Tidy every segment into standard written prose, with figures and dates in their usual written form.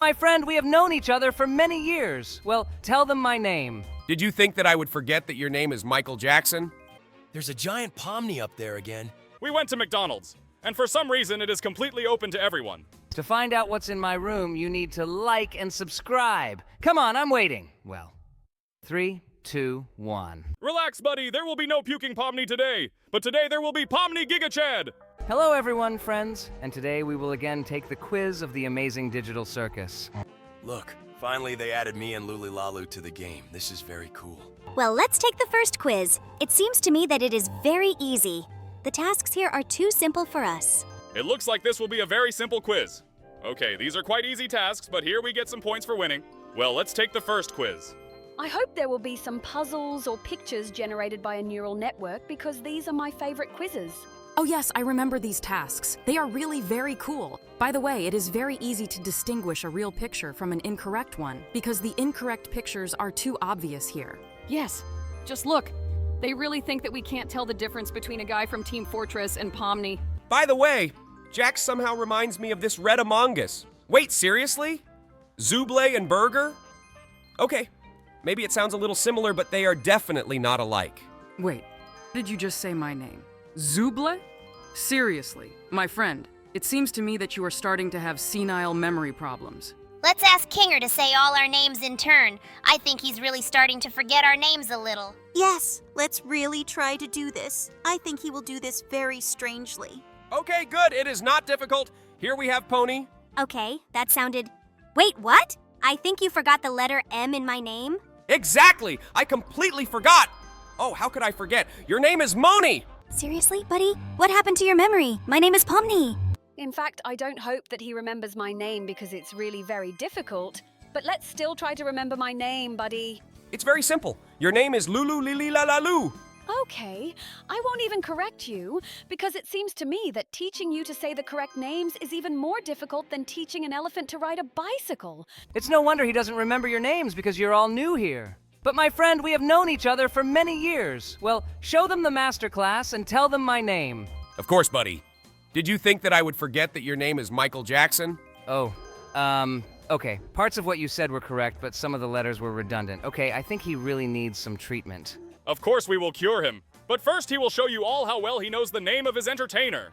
My friend, we have known each other for many years. Well, tell them my name. Did you think that I would forget that your name is Michael Jackson? There's a giant pomni up there again. We went to McDonald's, and for some reason it is completely open to everyone. To find out what's in my room, you need to like and subscribe. Come on, I'm waiting. Well, 3, 2, 1. Relax, buddy, there will be no puking Pomni today, but today there will be Pomni Giga Chad! Hello, everyone, friends. And today we will again take the quiz of the amazing digital circus. Look, finally they added me and Lulilalu to the game. This is very cool. Well, let's take the first quiz. It seems to me that it is very easy. The tasks here are too simple for us. It looks like this will be a very simple quiz. Okay, these are quite easy tasks, but here we get some points for winning. Well, let's take the first quiz. I hope there will be some puzzles or pictures generated by a neural network because these are my favorite quizzes. Oh yes, I remember these tasks. They are really very cool. By the way, it is very easy to distinguish a real picture from an incorrect one because the incorrect pictures are too obvious here. Yes, just look. They really think that we can't tell the difference between a guy from Team Fortress and Pomni. By the way, Jax somehow reminds me of this red Among Us. Wait, seriously? Zuble and Burger? Okay, maybe it sounds a little similar, but they are definitely not alike. Wait, did you just say my name? Zuble? Seriously, my friend, it seems to me that you are starting to have senile memory problems. Let's ask Kinger to say all our names in turn. I think he's really starting to forget our names a little. Yes, let's really try to do this. I think he will do this very strangely. Okay, good. It is not difficult. Here we have Pony. Okay, that sounded... Wait, what? I think you forgot the letter M in my name? Exactly! I completely forgot! Oh, how could I forget? Your name is Moni! Seriously, buddy? What happened to your memory? My name is Pomni. In fact, I don't hope that he remembers my name because it's really very difficult. But let's still try to remember my name, buddy. It's very simple. Your name is Lulu Lili La La Lu. Okay, I won't even correct you because it seems to me that teaching you to say the correct names is even more difficult than teaching an elephant to ride a bicycle. It's no wonder he doesn't remember your names because you're all new here. But my friend, we have known each other for many years. Well, show them the masterclass and tell them my name. Of course, buddy. Did you think that I would forget that your name is Michael Jackson? Oh, okay. Parts of what you said were correct, but some of the letters were redundant. Okay, I think he really needs some treatment. Of course we will cure him, but first he will show you all how well he knows the name of his entertainer.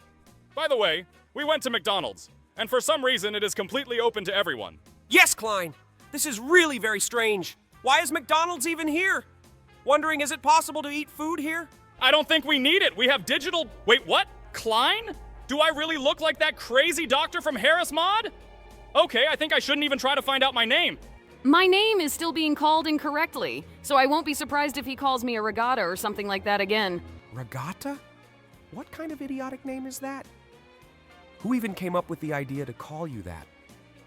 By the way, we went to McDonald's, and for some reason it is completely open to everyone. Yes, Klein. This is really very strange. Why is McDonald's even here? Wondering, is it possible to eat food here? I don't think we need it. We have digital... Wait, what? Klein? Do I really look like that crazy doctor from Harris Mod? Okay, I think I shouldn't even try to find out my name. My name is still being called incorrectly, so I won't be surprised if he calls me a regatta or something like that again. Regatta? What kind of idiotic name is that? Who even came up with the idea to call you that?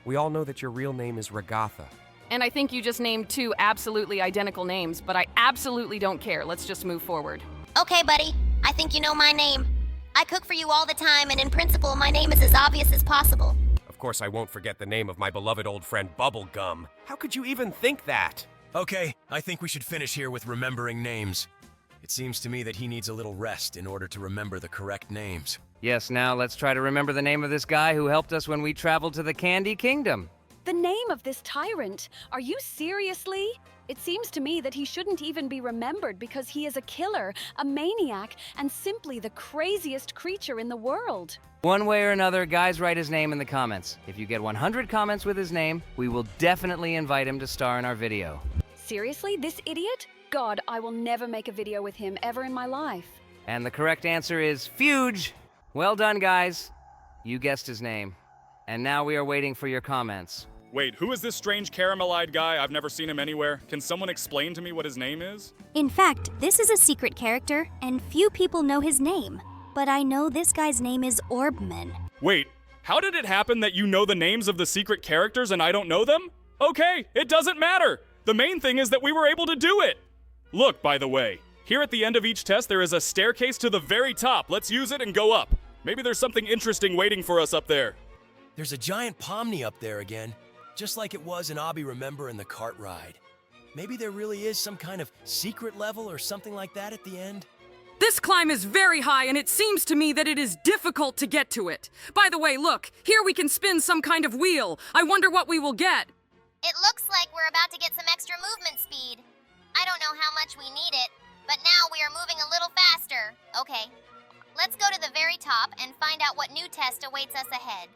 We all know that your real name is Regatha. And I think you just named two absolutely identical names, but I absolutely don't care. Let's just move forward. Okay, buddy. I think you know my name. I cook for you all the time, and in principle, my name is as obvious as possible. Of course, I won't forget the name of my beloved old friend Bubblegum. How could you even think that? Okay, I think we should finish here with remembering names. It seems to me that he needs a little rest in order to remember the correct names. Yes, now let's try to remember the name of this guy who helped us when we traveled to the Candy Kingdom. The name of this tyrant? Are you seriously? It seems to me that he shouldn't even be remembered because he is a killer, a maniac, and simply the craziest creature in the world. One way or another, guys, write his name in the comments. If you get 100 comments with his name, we will definitely invite him to star in our video. Seriously, this idiot? God, I will never make a video with him ever in my life. And the correct answer is Fuge. Well done, guys. You guessed his name. And now we are waiting for your comments. Wait, who is this strange caramel-eyed guy? I've never seen him anywhere. Can someone explain to me what his name is? In fact, this is a secret character, and few people know his name. But I know this guy's name is Orbman. Wait, how did it happen that you know the names of the secret characters and I don't know them? Okay, it doesn't matter. The main thing is that we were able to do it. Look, by the way, here at the end of each test there is a staircase to the very top. Let's use it and go up. Maybe there's something interesting waiting for us up there. There's a giant pomni up there again, just like it was in Obby Remember in the cart ride. Maybe there really is some kind of secret level or something like that at the end? This climb is very high, and it seems to me that it is difficult to get to it. By the way, look, here we can spin some kind of wheel. I wonder what we will get. It looks like we're about to get some extra movement speed. I don't know how much we need it, but now we are moving a little faster. Okay, let's go to the very top and find out what new test awaits us ahead.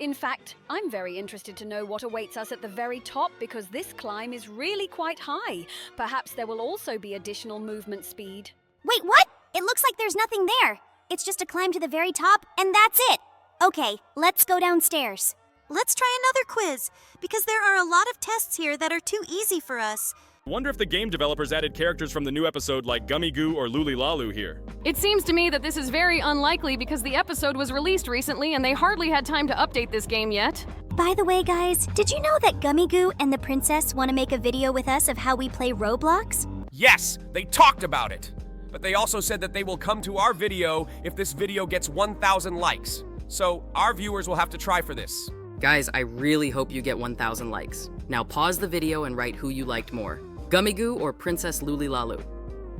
In fact, I'm very interested to know what awaits us at the very top because this climb is really quite high. Perhaps there will also be additional movement speed. Wait, what? It looks like there's nothing there. It's just a climb to the very top, and that's it. Okay, let's go downstairs. Let's try another quiz, because there are a lot of tests here that are too easy for us. Wonder if the game developers added characters from the new episode like Gummy Goo or Luli Lalu here. It seems to me that this is very unlikely because the episode was released recently and they hardly had time to update this game yet. By the way, guys, did you know that Gummy Goo and the princess want to make a video with us of how we play Roblox? Yes, they talked about it. But they also said that they will come to our video if this video gets 1,000 likes. So our viewers will have to try for this. Guys, I really hope you get 1,000 likes. Now pause the video and write who you liked more. Gummy Goo or Princess Luli Lalu?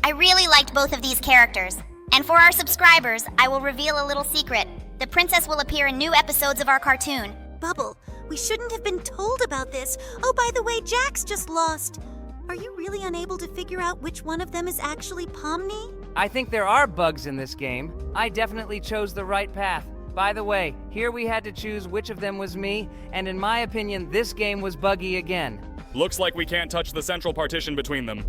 I really liked both of these characters. And for our subscribers, I will reveal a little secret. The princess will appear in new episodes of our cartoon. Bubble, we shouldn't have been told about this. Oh, by the way, Jax just lost. Are you really unable to figure out which one of them is actually Pomni? I think there are bugs in this game. I definitely chose the right path. By the way, here we had to choose which of them was me, and in my opinion, this game was buggy again. Looks like we can't touch the central partition between them.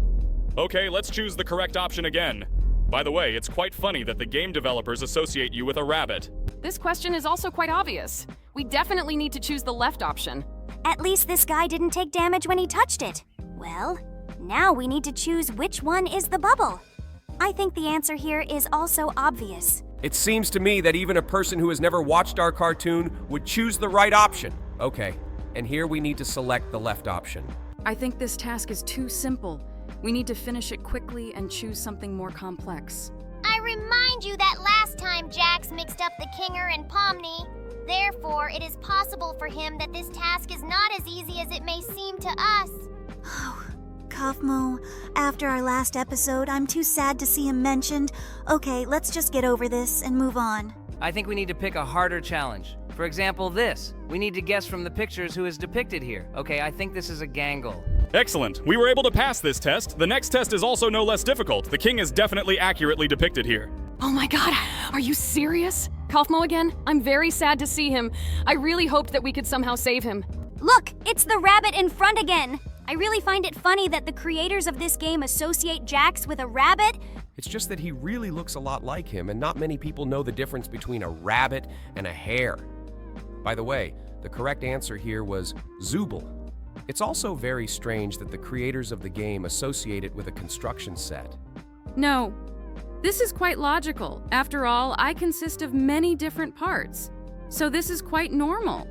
Okay, let's choose the correct option again. By the way, it's quite funny that the game developers associate you with a rabbit. This question is also quite obvious. We definitely need to choose the left option. At least this guy didn't take damage when he touched it. Well, now we need to choose which one is the bubble. I think the answer here is also obvious. It seems to me that even a person who has never watched our cartoon would choose the right option. Okay, and here we need to select the left option. I think this task is too simple. We need to finish it quickly and choose something more complex. I remind you that last time Jax mixed up the Kinger and Pomni. Therefore, it is possible for him that this task is not as easy as it may seem to us. Oh, Kaufmo, after our last episode, I'm too sad to see him mentioned. Okay, let's just get over this and move on. I think we need to pick a harder challenge. For example, this. We need to guess from the pictures who is depicted here. Okay, I think this is a Gangle. Excellent. We were able to pass this test. The next test is also no less difficult. The king is definitely accurately depicted here. Oh my god, are you serious? Kaufmo again? I'm very sad to see him. I really hoped that we could somehow save him. Look, it's the rabbit in front again. I really find it funny that the creators of this game associate Jax with a rabbit. It's just that he really looks a lot like him, and not many people know the difference between a rabbit and a hare. By the way, the correct answer here was Zooble. It's also very strange that the creators of the game associate it with a construction set. No, this is quite logical. After all, I consist of many different parts. So this is quite normal.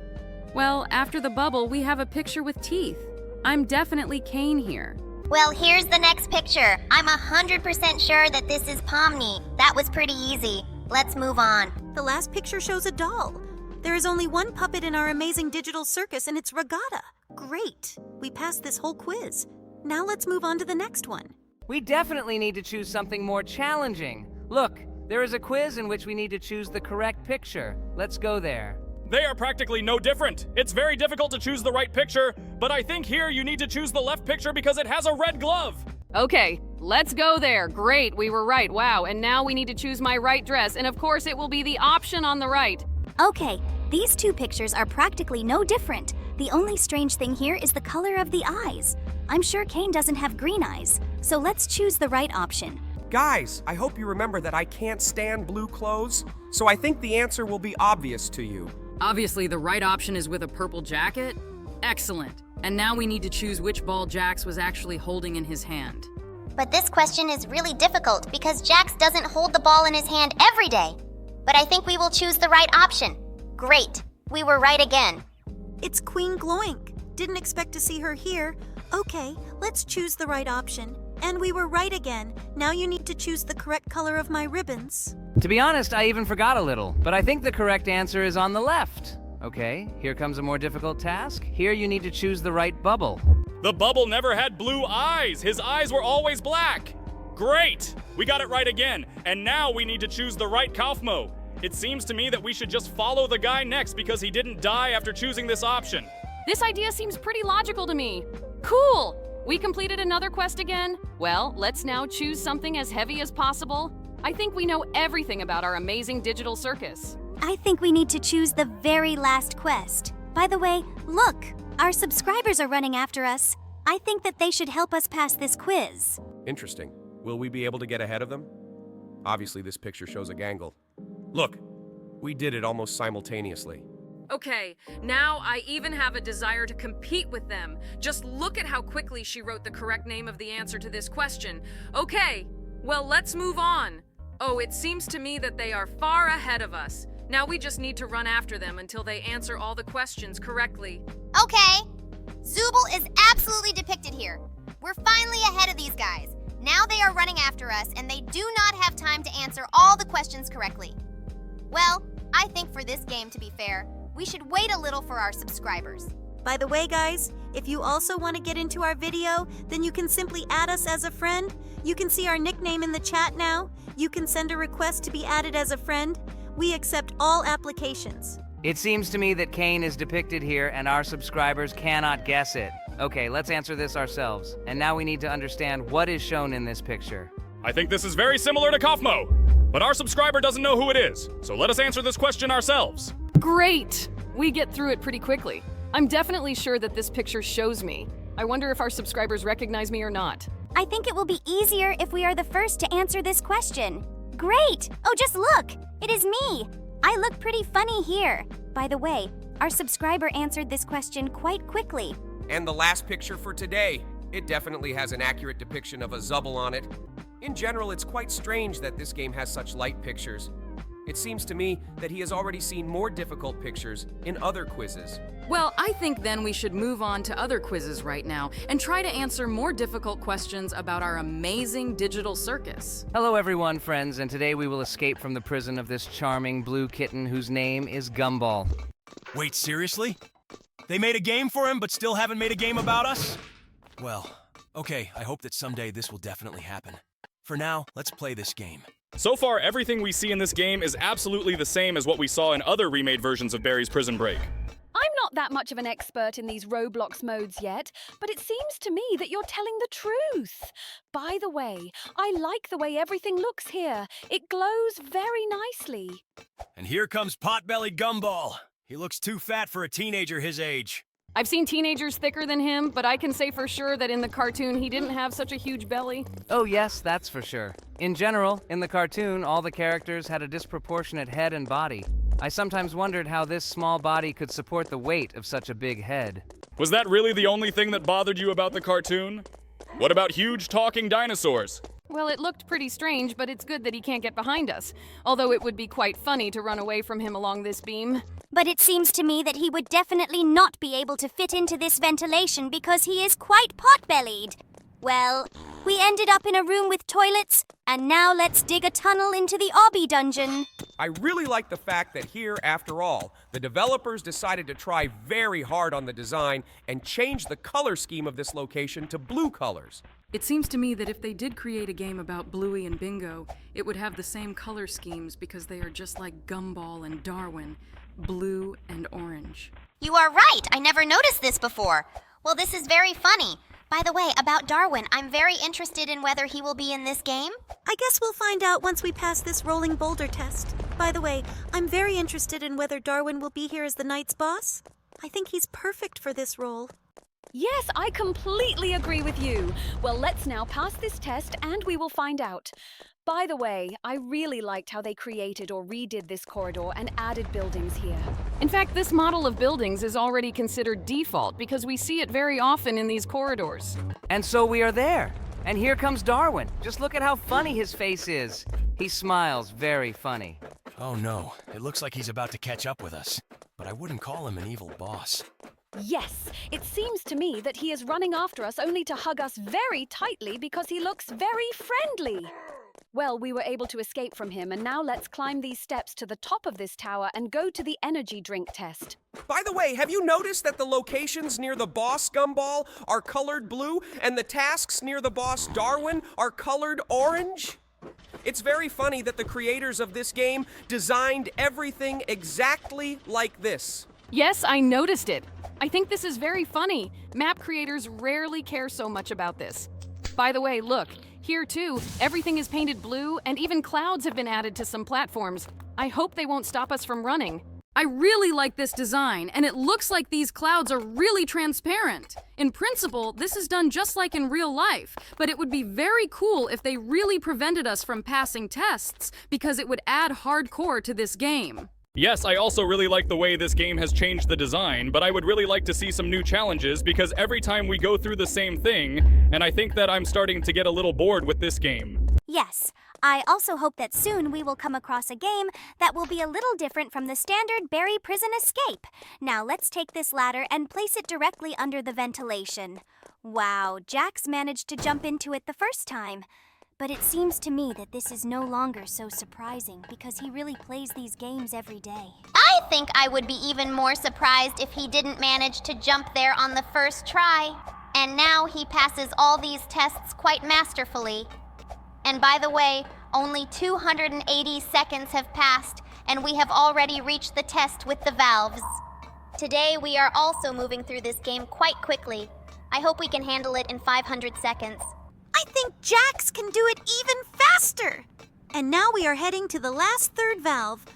Well, after the bubble, we have a picture with teeth. I'm definitely Kane here. Well, here's the next picture. I'm 100% sure that this is Pomni. That was pretty easy. Let's move on. The last picture shows a doll. There is only one puppet in our amazing digital circus, and it's Regatta. Great. We passed this whole quiz. Now let's move on to the next one. We definitely need to choose something more challenging. Look, there is a quiz in which we need to choose the correct picture. Let's go there. They are practically no different. It's very difficult to choose the right picture, but I think here you need to choose the left picture because it has a red glove. Okay, let's go there. Great, we were right. Wow, and now we need to choose my right dress, and of course it will be the option on the right. Okay, these two pictures are practically no different. The only strange thing here is the color of the eyes. I'm sure Kane doesn't have green eyes, so let's choose the right option. Guys, I hope you remember that I can't stand blue clothes, so I think the answer will be obvious to you. Obviously, the right option is with a purple jacket. Excellent. And now we need to choose which ball Jax was actually holding in his hand. But this question is really difficult because Jax doesn't hold the ball in his hand every day. But I think we will choose the right option. Great. We were right again. It's Queen Gloink. Didn't expect to see her here. Okay, let's choose the right option. And we were right again. Now you need to choose the correct color of my ribbons. To be honest, I even forgot a little, but I think the correct answer is on the left. Okay, here comes a more difficult task. Here you need to choose the right bubble. The bubble never had blue eyes. His eyes were always black. Great! We got it right again, and now we need to choose the right Kaufmo. It seems to me that we should just follow the guy next because he didn't die after choosing this option. This idea seems pretty logical to me. Cool! We completed another quest again? Well, let's now choose something as heavy as possible. I think we know everything about our amazing digital circus. I think we need to choose the very last quest. By the way, look, our subscribers are running after us. I think that they should help us pass this quiz. Interesting. Will we be able to get ahead of them? Obviously, this picture shows a gangle. Look, we did it almost simultaneously. Okay, now I even have a desire to compete with them. Just look at how quickly she wrote the correct name of the answer to this question. Okay, well, let's move on. Oh, it seems to me that they are far ahead of us. Now we just need to run after them until they answer all the questions correctly. Okay. Zooble is absolutely depicted here. We're finally ahead of these guys. Now they are running after us, and they do not have time to answer all the questions correctly. Well, I think for this game, to be fair, we should wait a little for our subscribers. By the way, guys, if you also want to get into our video, then you can simply add us as a friend. You can see our nickname in the chat now. You can send a request to be added as a friend. We accept all applications. It seems to me that Kane is depicted here and our subscribers cannot guess it. Okay, let's answer this ourselves. And now we need to understand what is shown in this picture. I think this is very similar to Kaufmo, but our subscriber doesn't know who it is, so let us answer this question ourselves. Great! We get through it pretty quickly. I'm definitely sure that this picture shows me. I wonder if our subscribers recognize me or not. I think it will be easier if we are the first to answer this question. Great! Oh, just look! It is me! I look pretty funny here. By the way, our subscriber answered this question quite quickly. And the last picture for today. It definitely has an accurate depiction of a Zubble on it. In general, it's quite strange that this game has such light pictures. It seems to me that he has already seen more difficult pictures in other quizzes. Well, I think then we should move on to other quizzes right now and try to answer more difficult questions about our amazing digital circus. Hello everyone, friends, and today we will escape from the prison of this charming blue kitten whose name is Gumball. Wait, seriously? They made a game for him, but still haven't made a game about us? Well, okay, I hope that someday this will definitely happen. For now, let's play this game. So far, everything we see in this game is absolutely the same as what we saw in other remade versions of Barry's Prison Break. I'm not that much of an expert in these Roblox modes yet, but it seems to me that you're telling the truth. By the way, I like the way everything looks here. It glows very nicely. And here comes Potbellied Gumball. He looks too fat for a teenager his age. I've seen teenagers thicker than him, but I can say for sure that in the cartoon he didn't have such a huge belly. Oh yes, that's for sure. In general, in the cartoon, all the characters had a disproportionate head and body. I sometimes wondered how this small body could support the weight of such a big head. Was that really the only thing that bothered you about the cartoon? What about huge talking dinosaurs? Well, it looked pretty strange, but it's good that he can't get behind us. Although it would be quite funny to run away from him along this beam. But it seems to me that he would definitely not be able to fit into this ventilation because he is quite pot-bellied. Well, we ended up in a room with toilets, and now let's dig a tunnel into the obby dungeon. I really like the fact that here, after all, the developers decided to try very hard on the design and change the color scheme of this location to blue colors. It seems to me that if they did create a game about Bluey and Bingo, it would have the same color schemes because they are just like Gumball and Darwin, blue and orange. You are right. I never noticed this before. Well, this is very funny. By the way, about Darwin, I'm very interested in whether he will be in this game. I guess we'll find out once we pass this rolling boulder test. By the way, I'm very interested in whether Darwin will be here as the night's boss. I think he's perfect for this role. Yes, I completely agree with you. Well, let's now pass this test and we will find out. By the way, I really liked how they created or redid this corridor and added buildings here. In fact, this model of buildings is already considered default because we see it very often in these corridors. And so we are there. And here comes Darwin. Just look at how funny his face is. He smiles very funny. Oh no, it looks like he's about to catch up with us. But I wouldn't call him an evil boss. Yes, it seems to me that he is running after us only to hug us very tightly because he looks very friendly. Well, we were able to escape from him, and now let's climb these steps to the top of this tower and go to the energy drink test. By the way, have you noticed that the locations near the boss Gumball are colored blue and the tasks near the boss Darwin are colored orange? It's very funny that the creators of this game designed everything exactly like this. Yes, I noticed it. I think this is very funny. Map creators rarely care so much about this. By the way, look, here too, everything is painted blue and even clouds have been added to some platforms. I hope they won't stop us from running. I really like this design, and it looks like these clouds are really transparent. In principle, this is done just like in real life, but it would be very cool if they really prevented us from passing tests, because it would add hardcore to this game. Yes, I also really like the way this game has changed the design, but I would really like to see some new challenges because every time we go through the same thing, and I think that I'm starting to get a little bored with this game. Yes, I also hope that soon we will come across a game that will be a little different from the standard Berry Prison Escape. Now let's take this ladder and place it directly under the ventilation. Wow, Jax managed to jump into it the first time. But it seems to me that this is no longer so surprising because he really plays these games every day. I think I would be even more surprised if he didn't manage to jump there on the first try. And now he passes all these tests quite masterfully. And by the way, only 280 seconds have passed, and we have already reached the test with the valves. Today, we are also moving through this game quite quickly. I hope we can handle it in 500 seconds. I think Jax can do it even faster! And now we are heading to the last third valve,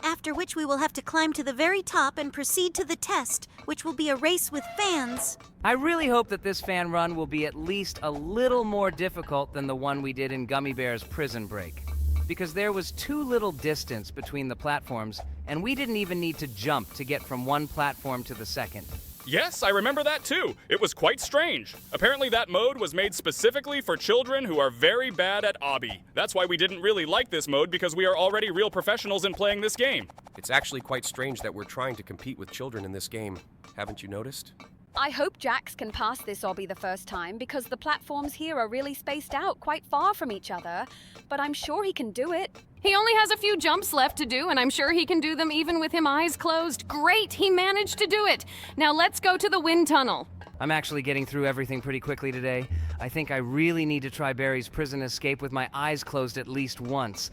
after which we will have to climb to the very top and proceed to the test, which will be a race with fans. I really hope that this fan run will be at least a little more difficult than the one we did in Gummy Bear's Prison Break. Because there was too little distance between the platforms, and we didn't even need to jump to get from one platform to the second. Yes, I remember that too. It was quite strange. Apparently that mode was made specifically for children who are very bad at obby. That's why we didn't really like this mode, because we are already real professionals in playing this game. It's actually quite strange that we're trying to compete with children in this game. Haven't you noticed? I hope Jax can pass this obby the first time because the platforms here are really spaced out quite far from each other, but I'm sure he can do it. He only has a few jumps left to do, and I'm sure he can do them even with him eyes closed. Great, he managed to do it. Now let's go to the wind tunnel. I'm actually getting through everything pretty quickly today. I think I really need to try Barry's Prison Escape with my eyes closed at least once.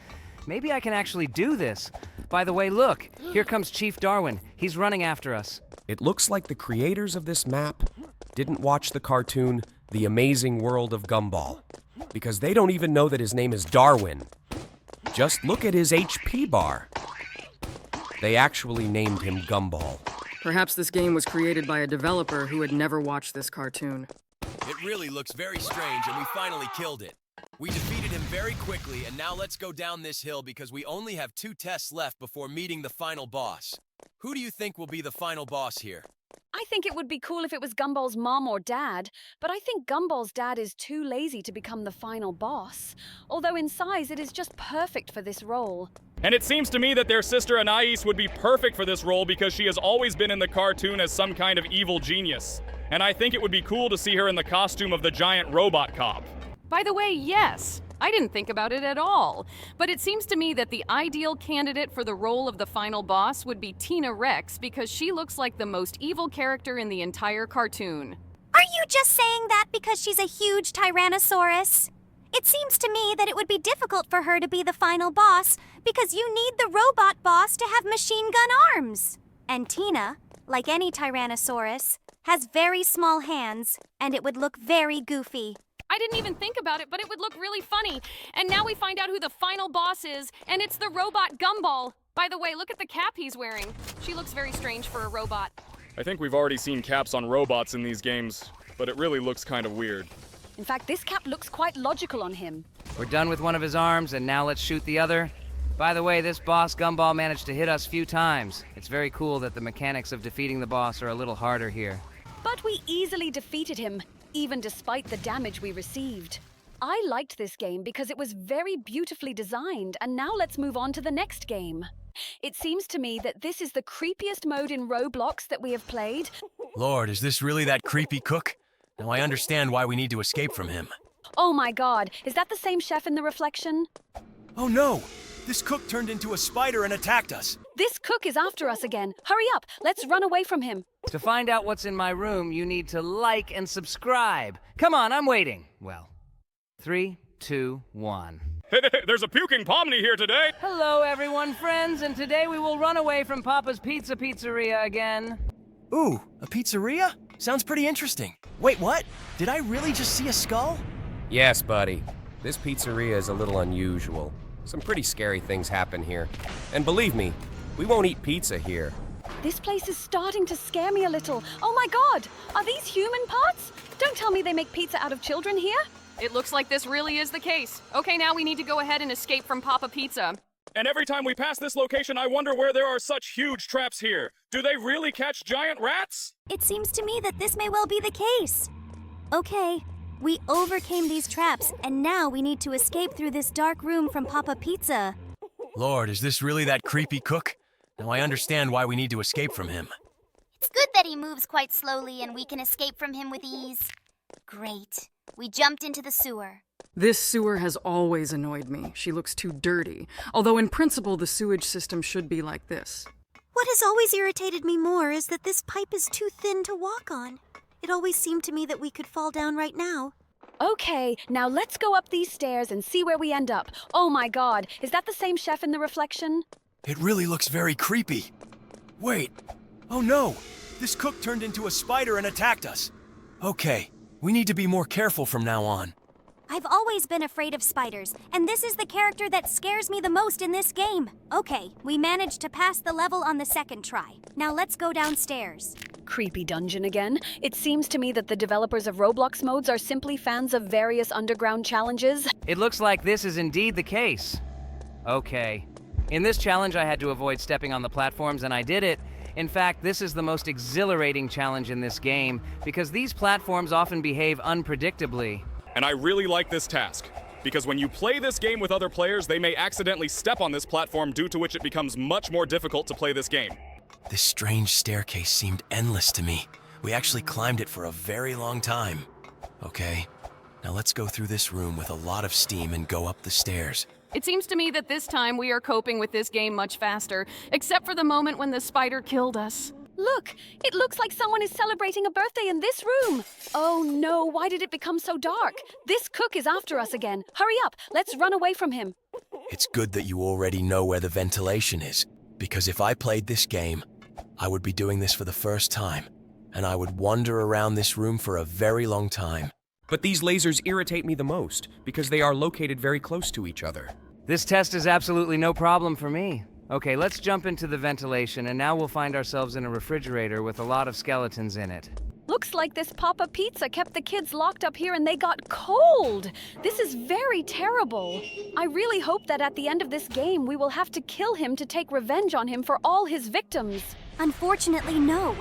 Maybe I can actually do this. By the way, look, here comes Chief Darwin. He's running after us. It looks like the creators of this map didn't watch the cartoon The Amazing World of Gumball, because they don't even know that his name is Darwin. Just look at his HP bar. They actually named him Gumball. Perhaps this game was created by a developer who had never watched this cartoon. It really looks very strange, and we finally killed it. We defeated him very quickly, and now let's go down this hill because we only have 2 tests left before meeting the final boss. Who do you think will be the final boss here? I think it would be cool if it was Gumball's mom or dad, but I think Gumball's dad is too lazy to become the final boss. Although in size, it is just perfect for this role. And it seems to me that their sister Anais would be perfect for this role because she has always been in the cartoon as some kind of evil genius. And I think it would be cool to see her in the costume of the giant robot cop. By the way, yes, I didn't think about it at all. But it seems to me that the ideal candidate for the role of the final boss would be Tina Rex because she looks like the most evil character in the entire cartoon. Are you just saying that because she's a huge Tyrannosaurus? It seems to me that it would be difficult for her to be the final boss because you need the robot boss to have machine gun arms. And Tina, like any Tyrannosaurus, has very small hands, and it would look very goofy. I didn't even think about it, but it would look really funny. And now we find out who the final boss is, and it's the robot Gumball. By the way, look at the cap he's wearing. She looks very strange for a robot. I think we've already seen caps on robots in these games, but it really looks kind of weird. In fact, this cap looks quite logical on him. We're done with one of his arms, and now let's shoot the other. By the way, this boss Gumball managed to hit us few times. It's very cool that the mechanics of defeating the boss are a little harder here. But we easily defeated him, even despite the damage we received. I liked this game because it was very beautifully designed, and now let's move on to the next game. It seems to me that this is the creepiest mode in Roblox that we have played. Lord, is this really that creepy cook? Now I understand why we need to escape from him. Oh my god, is that the same chef in the reflection? Oh no! This cook turned into a spider and attacked us. This cook is after us again. Hurry up, let's run away from him. To find out what's in my room, you need to like and subscribe. Come on, I'm waiting. Well, 3, 2, 1. There's a puking Pomni here today. Hello, everyone, friends, and today we will run away from Papa's Pizzeria again. Ooh, a pizzeria? Sounds pretty interesting. Wait, what? Did I really just see a skull? Yes, buddy. This pizzeria is a little unusual. Some pretty scary things happen here. And believe me, we won't eat pizza here. This place is starting to scare me a little. Oh my god, are these human parts? Don't tell me they make pizza out of children here. It looks like this really is the case. Okay, now we need to go ahead and escape from Papa Pizza. And every time we pass this location, I wonder where there are such huge traps here. Do they really catch giant rats? It seems to me that this may well be the case. Okay, we overcame these traps, and now we need to escape through this dark room from Papa Pizza. Lord, is this really that creepy cook? Now I understand why we need to escape from him. It's good that he moves quite slowly and we can escape from him with ease. Great. We jumped into the sewer. This sewer has always annoyed me. She looks too dirty. Although in principle, the sewage system should be like this. What has always irritated me more is that this pipe is too thin to walk on. It always seemed to me that we could fall down right now. Okay, now let's go up these stairs and see where we end up. Oh my god, is that the same chef in the reflection? It really looks very creepy. Wait. Oh no! This cook turned into a spider and attacked us. Okay, we need to be more careful from now on. I've always been afraid of spiders, and this is the character that scares me the most in this game. Okay, we managed to pass the level on the second try. Now let's go downstairs. Creepy dungeon again. It seems to me that the developers of Roblox modes are simply fans of various underground challenges. It looks like this is indeed the case. Okay. In this challenge, I had to avoid stepping on the platforms, and I did it. In fact, this is the most exhilarating challenge in this game, because these platforms often behave unpredictably. And I really like this task, because when you play this game with other players, they may accidentally step on this platform, due to which it becomes much more difficult to play this game. This strange staircase seemed endless to me. We actually climbed it for a very long time. Okay, now let's go through this room with a lot of steam and go up the stairs. It seems to me that this time we are coping with this game much faster, except for the moment when the spider killed us. Look, it looks like someone is celebrating a birthday in this room. Oh no, why did it become so dark? This cook is after us again. Hurry up, let's run away from him. It's good that you already know where the ventilation is, because if I played this game, I would be doing this for the first time, and I would wander around this room for a very long time. But these lasers irritate me the most because they are located very close to each other. This test is absolutely no problem for me. Okay, let's jump into the ventilation, and now we'll find ourselves in a refrigerator with a lot of skeletons in it. Looks like this Papa Pizza kept the kids locked up here and they got cold. This is very terrible. I really hope that at the end of this game we will have to kill him to take revenge on him for all his victims. Unfortunately, no.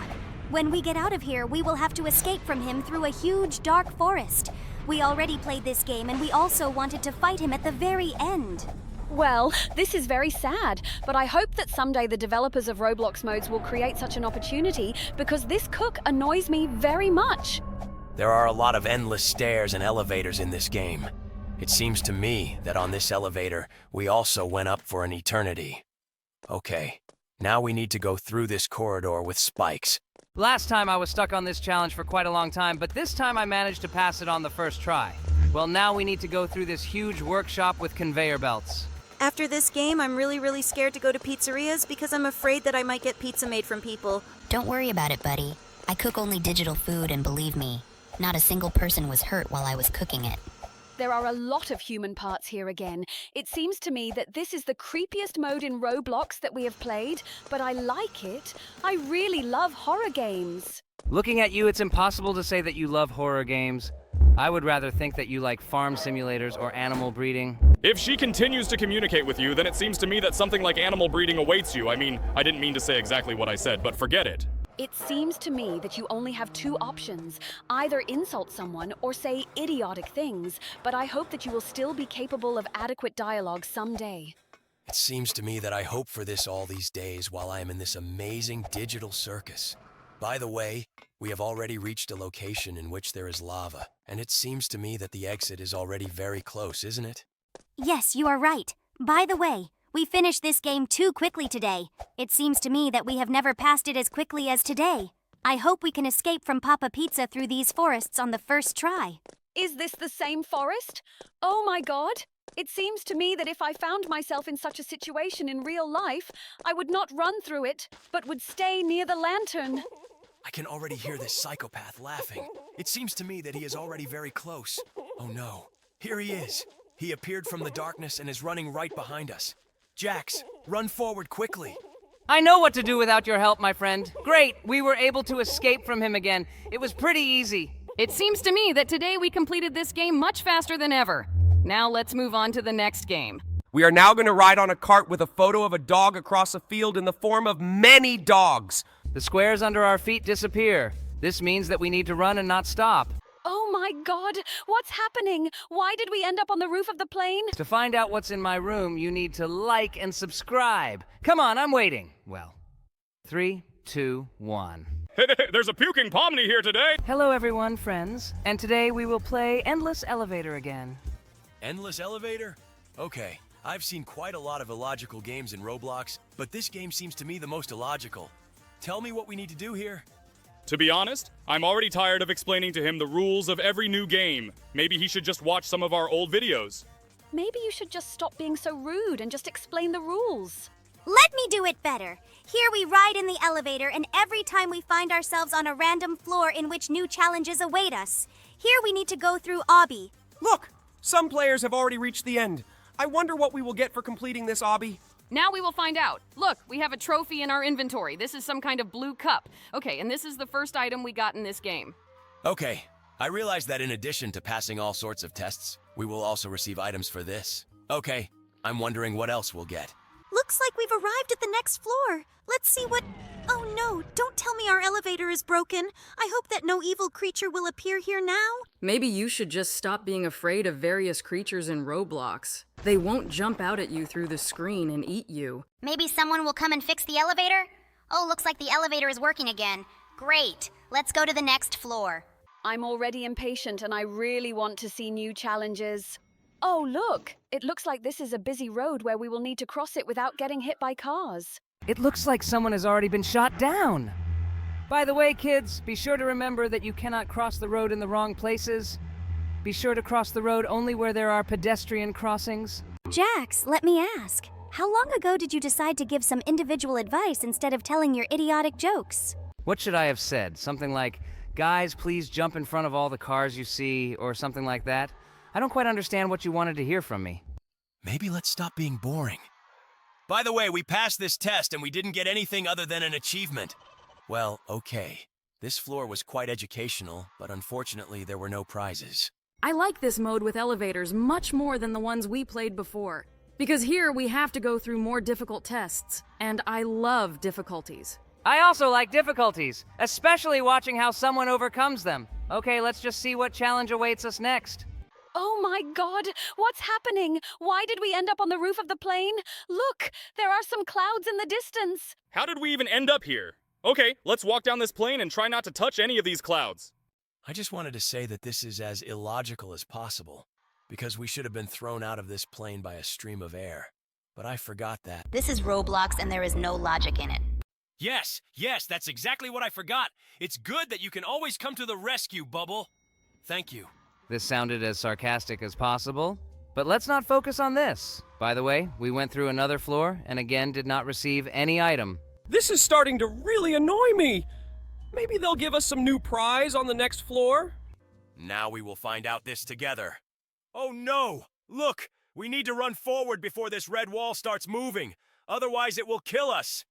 When we get out of here, we will have to escape from him through a huge dark forest. We already played this game, and we also wanted to fight him at the very end. Well, this is very sad, but I hope that someday the developers of Roblox modes will create such an opportunity, because this cook annoys me very much. There are a lot of endless stairs and elevators in this game. It seems to me that on this elevator, we also went up for an eternity. Okay, now we need to go through this corridor with spikes. Last time I was stuck on this challenge for quite a long time, but this time I managed to pass it on the first try. Well, now we need to go through this huge workshop with conveyor belts. After this game, I'm really scared to go to pizzerias because I'm afraid that I might get pizza made from people. Don't worry about it, buddy. I cook only digital food, and believe me, not a single person was hurt while I was cooking it. There are a lot of human parts here again. It seems to me that this is the creepiest mode in Roblox that we have played, but I like it. I really love horror games. Looking at you, it's impossible to say that you love horror games. I would rather think that you like farm simulators or animal breeding. If she continues to communicate with you, then it seems to me that something like animal breeding awaits you. I mean, I didn't mean to say exactly what I said, but forget it. It seems to me that you only have two options. Either insult someone or say idiotic things, but I hope that you will still be capable of adequate dialogue someday. It seems to me that I hope for this all these days while I am in this amazing digital circus. By the way, We have already reached a location in which there is lava, and it seems to me that the exit is already very close, isn't it? Yes, you are right. By the way, we finished this game too quickly today. It seems to me that we have never passed it as quickly as today. I hope we can escape from Papa Pizza through these forests on the first try. Is this the same forest? Oh my god! It seems to me that if I found myself in such a situation in real life, I would not run through it, but would stay near the lantern. I can already hear this psychopath laughing. It seems to me that he is already very close. Oh no, here he is. He appeared from the darkness and is running right behind us. Jax, run forward quickly. I know what to do without your help, my friend. Great, we were able to escape from him again. It was pretty easy. It seems to me that today we completed this game much faster than ever. Now let's move on to the next game. We are now going to ride on a cart with a photo of a dog across a field in the form of many dogs. The squares under our feet disappear. This means that we need to run and not stop. Oh my god, what's happening? Why did we end up on the roof of the plane? To find out what's in my room, you need to like and subscribe. Come on, I'm waiting. Well, 3, 2, 1. There's a puking Pomni here today! Hello everyone, friends. And today we will play Endless Elevator again. Endless elevator? Okay, I've seen quite a lot of illogical games in Roblox, but this game seems to me the most illogical. Tell me what we need to do here. To be honest, I'm already tired of explaining to him the rules of every new game. Maybe he should just watch some of our old videos. Maybe you should just stop being so rude and just explain the rules. Let me do it better. Here we ride in the elevator, and every time we find ourselves on a random floor in which new challenges await us. Here we need to go through obby. Look, some players have already reached the end. I wonder what we will get for completing this obby. Now we will find out. Look, we have a trophy in our inventory. This is some kind of blue cup. Okay, and this is the first item we got in this game. Okay, I realize that in addition to passing all sorts of tests, we will also receive items for this. Okay, I'm wondering what else we'll get. Looks like we've arrived at the next floor. Let's see what... Oh no, don't tell me our elevator is broken. I hope that no evil creature will appear here now. Maybe you should just stop being afraid of various creatures in Roblox. They won't jump out at you through the screen and eat you. Maybe someone will come and fix the elevator? Oh, looks like the elevator is working again. Great. Let's go to the next floor. I'm already impatient and I really want to see new challenges. Oh, look! It looks like this is a busy road where we will need to cross it without getting hit by cars. It looks like someone has already been shot down. By the way, kids, be sure to remember that you cannot cross the road in the wrong places. Be sure to cross the road only where there are pedestrian crossings. Jax, let me ask. How long ago did you decide to give some individual advice instead of telling your idiotic jokes? What should I have said? Something like, guys, please jump in front of all the cars you see, or something like that? I don't quite understand what you wanted to hear from me. Maybe let's stop being boring. By the way, we passed this test and we didn't get anything other than an achievement. Well, okay. This floor was quite educational, but unfortunately there were no prizes. I like this mode with elevators much more than the ones we played before. Because here we have to go through more difficult tests, and I love difficulties. I also like difficulties, especially watching how someone overcomes them. Okay, let's just see what challenge awaits us next. Oh my god, what's happening? Why did we end up on the roof of the plane? Look, there are some clouds in the distance. How did we even end up here? Okay, let's walk down this plane and try not to touch any of these clouds. I just wanted to say that this is as illogical as possible, because we should have been thrown out of this plane by a stream of air. But I forgot that. This is Roblox and there is no logic in it. Yes, that's exactly what I forgot. It's good that you can always come to the rescue, Bubble. Thank you. This sounded as sarcastic as possible, but let's not focus on this. By the way, we went through another floor and again did not receive any item. This is starting to really annoy me. Maybe they'll give us some new prize on the next floor? Now we will find out this together. Oh no! Look! We need to run forward before this red wall starts moving. Otherwise it will kill us.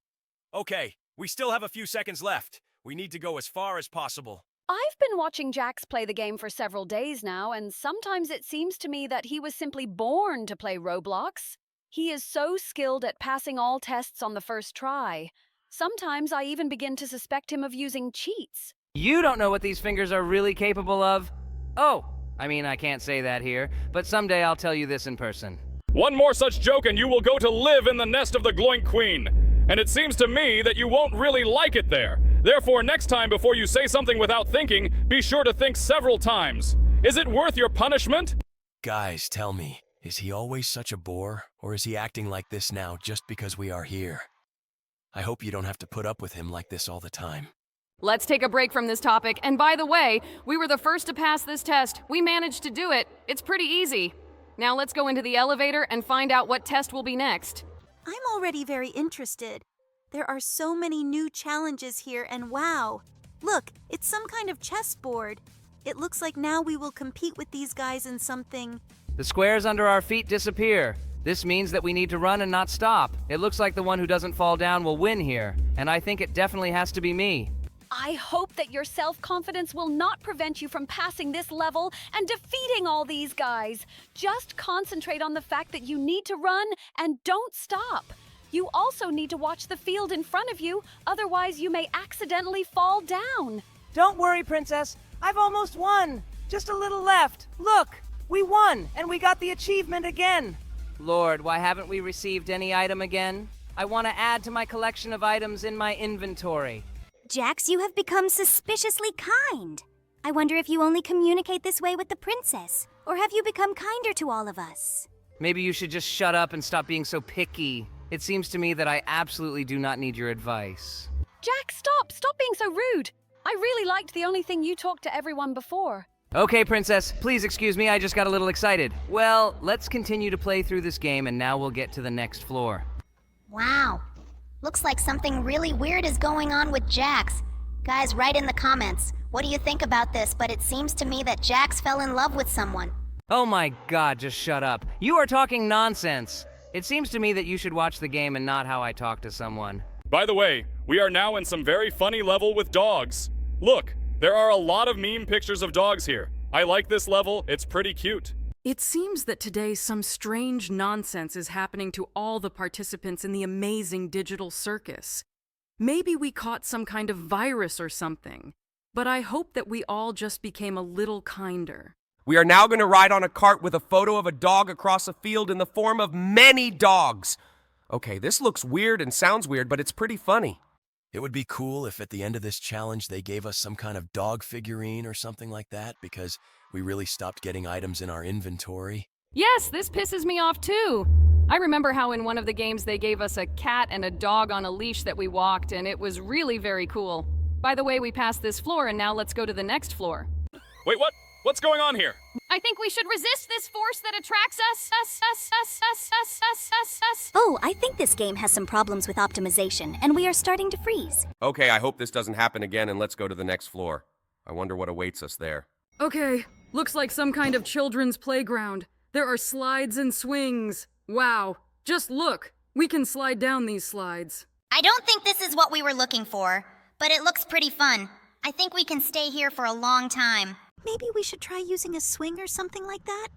Okay, we still have a few seconds left. We need to go as far as possible. I've been watching Jax play the game for several days now, and sometimes it seems to me that he was simply born to play Roblox. He is so skilled at passing all tests on the first try. Sometimes I even begin to suspect him of using cheats. You don't know what these fingers are really capable of. Oh, I mean, I can't say that here, but someday I'll tell you this in person. One more such joke and you will go to live in the nest of the Gloink Queen. And it seems to me that you won't really like it there. Therefore, next time before you say something without thinking, be sure to think several times. Is it worth your punishment? Guys, tell me, is he always such a bore, or is he acting like this now just because we are here? I hope you don't have to put up with him like this all the time. Let's take a break from this topic. And by the way, we were the first to pass this test. We managed to do it. It's pretty easy. Now let's go into the elevator and find out what test will be next. I'm already very interested. There are so many new challenges here, and wow! Look, it's some kind of chessboard. It looks like now we will compete with these guys in something. The squares under our feet disappear. This means that we need to run and not stop. It looks like the one who doesn't fall down will win here, and I think it definitely has to be me. I hope that your self-confidence will not prevent you from passing this level and defeating all these guys. Just concentrate on the fact that you need to run and don't stop. You also need to watch the field in front of you, otherwise you may accidentally fall down. Don't worry, Princess. I've almost won. Just a little left. Look, we won, and we got the achievement again. Lord, why haven't we received any item again? I want to add to my collection of items in my inventory. Jax, you have become suspiciously kind. I wonder if you only communicate this way with the princess, or have you become kinder to all of us? Maybe you should just shut up and stop being so picky. It seems to me that I absolutely do not need your advice. Jax, stop! Stop being so rude! I really liked the only thing you talked to everyone before. Okay, Princess, please excuse me, I just got a little excited. Well, let's continue to play through this game, and now we'll get to the next floor. Wow. Looks like something really weird is going on with Jax. Guys, write in the comments. What do you think about this? But it seems to me that Jax fell in love with someone. Oh my god, just shut up. You are talking nonsense. It seems to me that you should watch the game and not how I talk to someone. By the way, we are now in some very funny level with dogs. Look, there are a lot of meme pictures of dogs here. I like this level, it's pretty cute. It seems that today some strange nonsense is happening to all the participants in the amazing digital circus. Maybe we caught some kind of virus or something, but I hope that we all just became a little kinder. We are now going to ride on a cart with a photo of a dog across a field in the form of many dogs. Okay, this looks weird and sounds weird, but it's pretty funny. It would be cool if at the end of this challenge they gave us some kind of dog figurine or something like that, because we really stopped getting items in our inventory. Yes, this pisses me off too. I remember how in one of the games they gave us a cat and a dog on a leash that we walked, and it was really very cool. By the way, we passed this floor, and now let's go to the next floor. Wait, what? What's going on here? I think we should resist this force that attracts us. Oh, I think this game has some problems with optimization, and we are starting to freeze. Okay, I hope this doesn't happen again, and let's go to the next floor. I wonder what awaits us there. Okay, looks like some kind of children's playground. There are slides and swings. Wow, just look. We can slide down these slides. I don't think this is what we were looking for, but it looks pretty fun. I think we can stay here for a long time. Maybe we should try using a swing or something like that?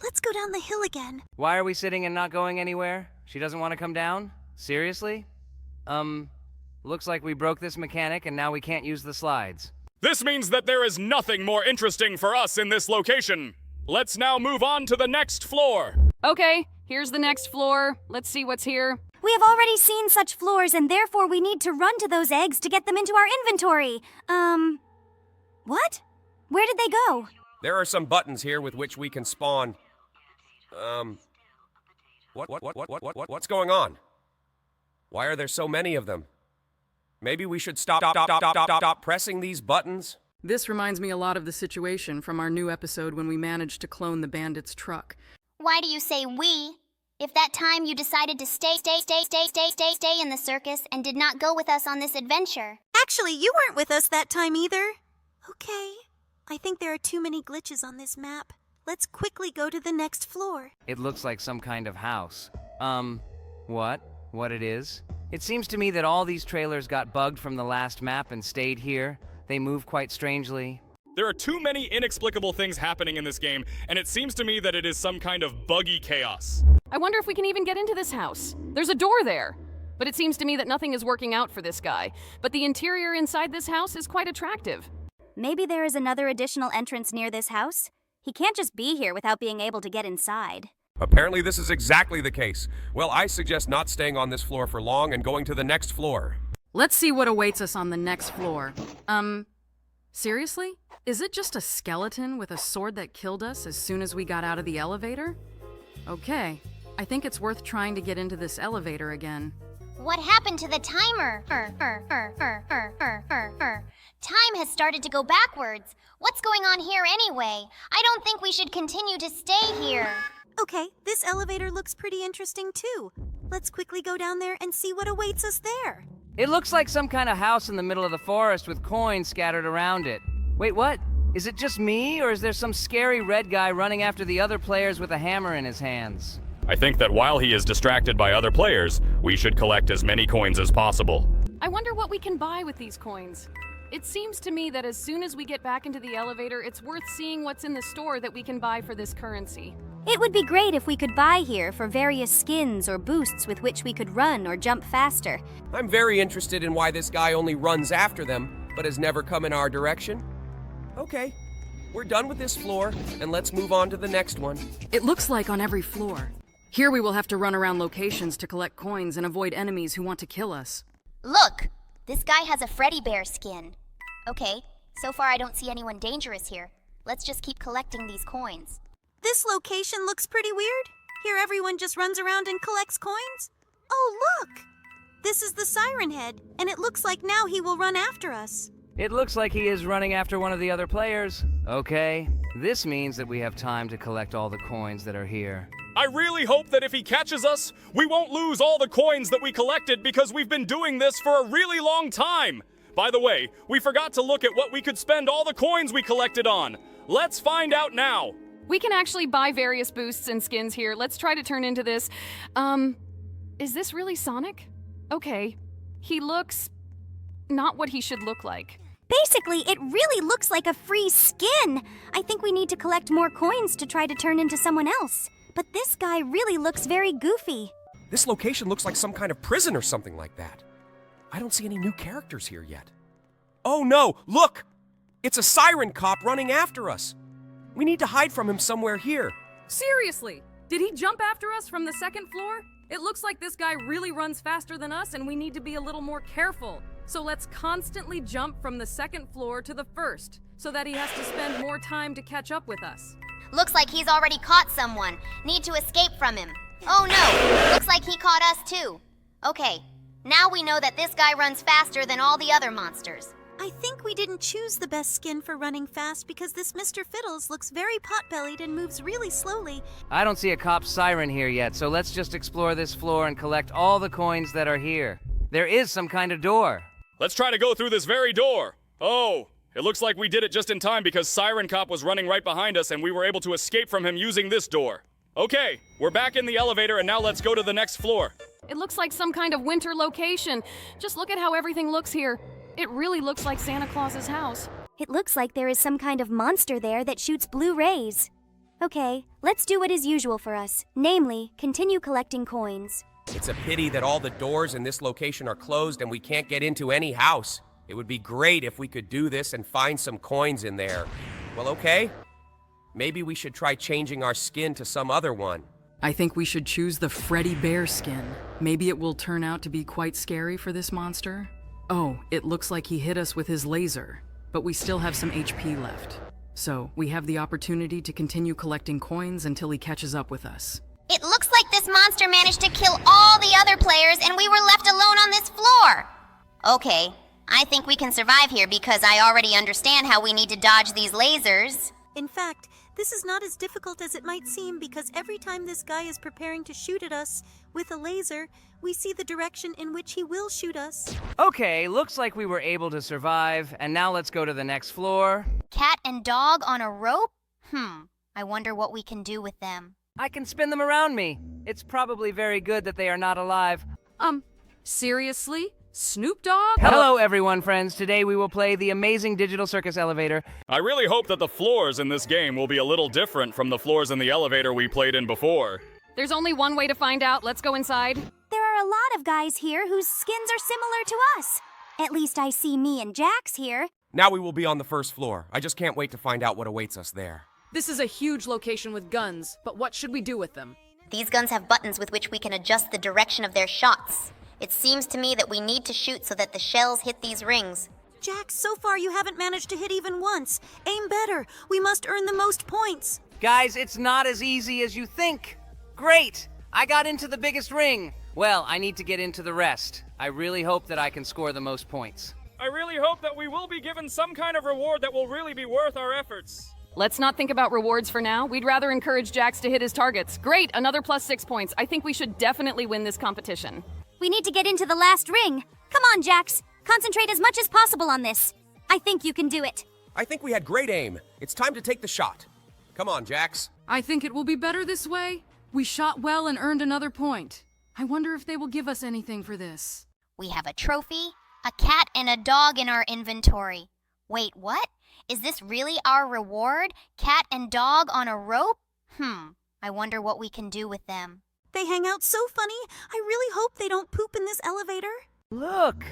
Let's go down the hill again. Why are we sitting and not going anywhere? She doesn't want to come down? Seriously? Looks like we broke this mechanic and now we can't use the slides. This means that there is nothing more interesting for us in this location. Let's now move on to the next floor. Okay, here's the next floor. Let's see what's here. We have already seen such floors, and therefore we need to run to those eggs to get them into our inventory. What? Where did they go? There are some buttons here with which we can spawn. What's going on? Why are there so many of them? Maybe we should stop pressing these buttons? This reminds me a lot of the situation from our new episode when we managed to clone the bandit's truck. Why do you say we? If that time you decided to stay in the circus and did not go with us on this adventure. Actually, you weren't with us that time either. Okay. I think there are too many glitches on this map. Let's quickly go to the next floor. It looks like some kind of house. What? What it is? It seems to me that all these trailers got bugged from the last map and stayed here. They move quite strangely. There are too many inexplicable things happening in this game, and it seems to me that it is some kind of buggy chaos. I wonder if we can even get into this house. There's a door there. But it seems to me that nothing is working out for this guy. But the interior inside this house is quite attractive. Maybe there is another additional entrance near this house? He can't just be here without being able to get inside. Apparently this is exactly the case. Well, I suggest not staying on this floor for long and going to the next floor. Let's see what awaits us on the next floor. Seriously? Is it just a skeleton with a sword that killed us as soon as we got out of the elevator? Okay, I think it's worth trying to get into this elevator again. What happened to the timer? Time has started to go backwards. What's going on here anyway? I don't think we should continue to stay here. Okay, this elevator looks pretty interesting too. Let's quickly go down there and see what awaits us there. It looks like some kind of house in the middle of the forest with coins scattered around it. Wait, what? Is it just me, or is there some scary red guy running after the other players with a hammer in his hands? I think that while he is distracted by other players, we should collect as many coins as possible. I wonder what we can buy with these coins. It seems to me that as soon as we get back into the elevator, it's worth seeing what's in the store that we can buy for this currency. It would be great if we could buy here for various skins or boosts with which we could run or jump faster. I'm very interested in why this guy only runs after them, but has never come in our direction. Okay, we're done with this floor, and let's move on to the next one. It looks like on every floor. Here we will have to run around locations to collect coins and avoid enemies who want to kill us. Look, this guy has a Freddy Bear skin. Okay, so far I don't see anyone dangerous here. Let's just keep collecting these coins. This location looks pretty weird. Here everyone just runs around and collects coins. Oh, look! This is the Siren Head, and it looks like now he will run after us. It looks like he is running after one of the other players. Okay, this means that we have time to collect all the coins that are here. I really hope that if he catches us, we won't lose all the coins that we collected because we've been doing this for a really long time. By the way, we forgot to look at what we could spend all the coins we collected on. Let's find out now. We can actually buy various boosts and skins here. Let's try to turn into this. Is this really Sonic? Okay, he looks not what he should look like. Basically, it really looks like a free skin. I think we need to collect more coins to try to turn into someone else. But this guy really looks very goofy. This location looks like some kind of prison or something like that. I don't see any new characters here yet. Oh no, look! It's a siren cop running after us. We need to hide from him somewhere here. Seriously, did he jump after us from the second floor? It looks like this guy really runs faster than us and we need to be a little more careful. So let's constantly jump from the second floor to the first, so that he has to spend more time to catch up with us. Looks like he's already caught someone. Need to escape from him. Oh no, looks like he caught us too. Okay, now we know that this guy runs faster than all the other monsters. I think we didn't choose the best skin for running fast because this Mr. Fiddles looks very pot-bellied and moves really slowly. I don't see a cop siren here yet, so let's just explore this floor and collect all the coins that are here. There is some kind of door. Let's try to go through this very door. Oh, it looks like we did it just in time because Siren Cop was running right behind us and we were able to escape from him using this door. Okay, we're back in the elevator and now let's go to the next floor. It looks like some kind of winter location. Just look at how everything looks here. It really looks like Santa Claus's house. It looks like there is some kind of monster there that shoots blue rays. Okay, let's do what is usual for us. Namely, continue collecting coins. It's a pity that all the doors in this location are closed and we can't get into any house. It would be great if we could do this and find some coins in there. Well, okay. Maybe we should try changing our skin to some other one. I think we should choose the Freddy Bear skin. Maybe it will turn out to be quite scary for this monster. Oh, it looks like he hit us with his laser, but we still have some HP left. So, we have the opportunity to continue collecting coins until he catches up with us. It looks like this monster managed to kill all the other players and we were left alone on this floor. Okay, I think we can survive here because I already understand how we need to dodge these lasers. In fact, this is not as difficult as it might seem because every time this guy is preparing to shoot at us with a laser, we see the direction in which he will shoot us. Okay, looks like we were able to survive, and now let's go to the next floor. Cat and dog on a rope? I wonder what we can do with them. I can spin them around me. It's probably very good that they are not alive. Seriously? Snoop Dogg? Hello everyone, friends. Today we will play the amazing digital circus elevator. I really hope that the floors in this game will be a little different from the floors in the elevator we played in before. There's only one way to find out. Let's go inside. There are a lot of guys here whose skins are similar to us. At least I see me and Jax here. Now we will be on the first floor. I just can't wait to find out what awaits us there. This is a huge location with guns, but what should we do with them? These guns have buttons with which we can adjust the direction of their shots. It seems to me that we need to shoot so that the shells hit these rings. Jack, so far you haven't managed to hit even once. Aim better. We must earn the most points. Guys, it's not as easy as you think. Great! I got into the biggest ring. Well, I need to get into the rest. I really hope that I can score the most points. I really hope that we will be given some kind of reward that will really be worth our efforts. Let's not think about rewards for now. We'd rather encourage Jax to hit his targets. Great, another plus 6 points. I think we should definitely win this competition. We need to get into the last ring. Come on, Jax. Concentrate as much as possible on this. I think you can do it. I think we had great aim. It's time to take the shot. Come on, Jax. I think it will be better this way. We shot well and earned another point. I wonder if they will give us anything for this. We have a trophy, a cat, and a dog in our inventory. Wait, what? Is this really our reward? Cat and dog on a rope? I wonder what we can do with them. They hang out so funny. I really hope they don't poop in this elevator. Look!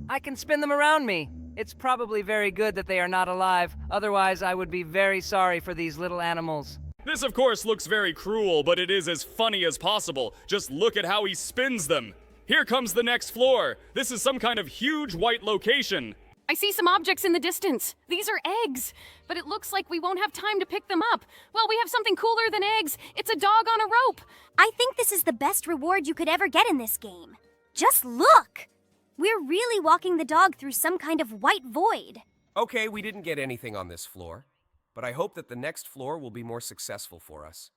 I can spin them around me. It's probably very good that they are not alive. Otherwise, I would be very sorry for these little animals. This, of course, looks very cruel, but it is as funny as possible. Just look at how he spins them. Here comes the next floor. This is some kind of huge white location. I see some objects in the distance. These are eggs, but it looks like we won't have time to pick them up. Well, we have something cooler than eggs. It's a dog on a rope. I think this is the best reward you could ever get in this game. Just look! We're really walking the dog through some kind of white void. Okay, we didn't get anything on this floor, but I hope that the next floor will be more successful for us.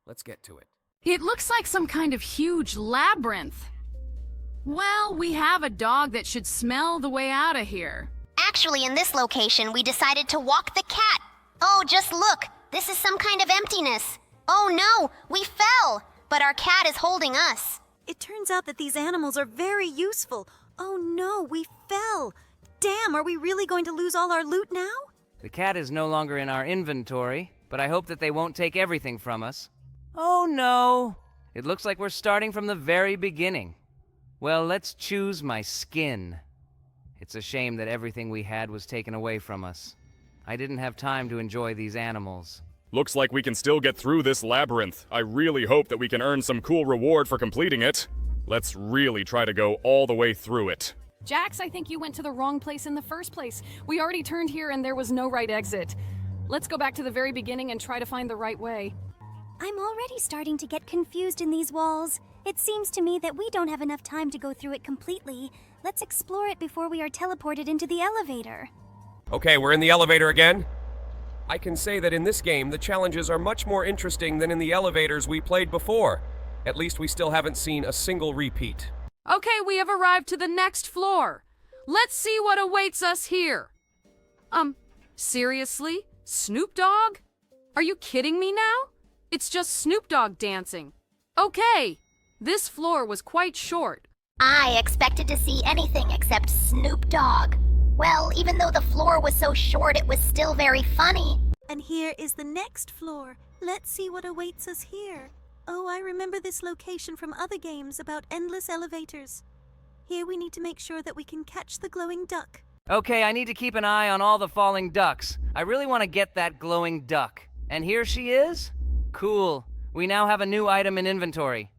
Let's get to it. It looks like some kind of huge labyrinth. Well, we have a dog that should smell the way out of here. Actually, in this location, we decided to walk the cat. Oh, just look. This is some kind of emptiness. Oh no, we fell, but our cat is holding us. It turns out that these animals are very useful. Oh no, we fell. Damn, are we really going to lose all our loot now? The cat is no longer in our inventory, but I hope that they won't take everything from us. Oh no! It looks like we're starting from the very beginning. Well, let's choose my skin. It's a shame that everything we had was taken away from us. I didn't have time to enjoy these animals. Looks like we can still get through this labyrinth. I really hope that we can earn some cool reward for completing it. Let's really try to go all the way through it. Jax, I think you went to the wrong place in the first place. We already turned here and there was no right exit. Let's go back to the very beginning and try to find the right way. I'm already starting to get confused in these walls. It seems to me that we don't have enough time to go through it completely. Let's explore it before we are teleported into the elevator. Okay, we're in the elevator again. I can say that in this game, the challenges are much more interesting than in the elevators we played before. At least we still haven't seen a single repeat. Okay, we have arrived to the next floor. Let's see what awaits us here. Seriously? Snoop Dogg? Are you kidding me now? It's just Snoop Dogg dancing. Okay, this floor was quite short. I expected to see anything except Snoop Dogg. Well, even though the floor was so short, it was still very funny. And here is the next floor. Let's see what awaits us here. Oh, I remember this location from other games about endless elevators. Here we need to make sure that we can catch the glowing duck. Okay, I need to keep an eye on all the falling ducks. I really want to get that glowing duck. And here she is? Cool. We now have a new item in inventory.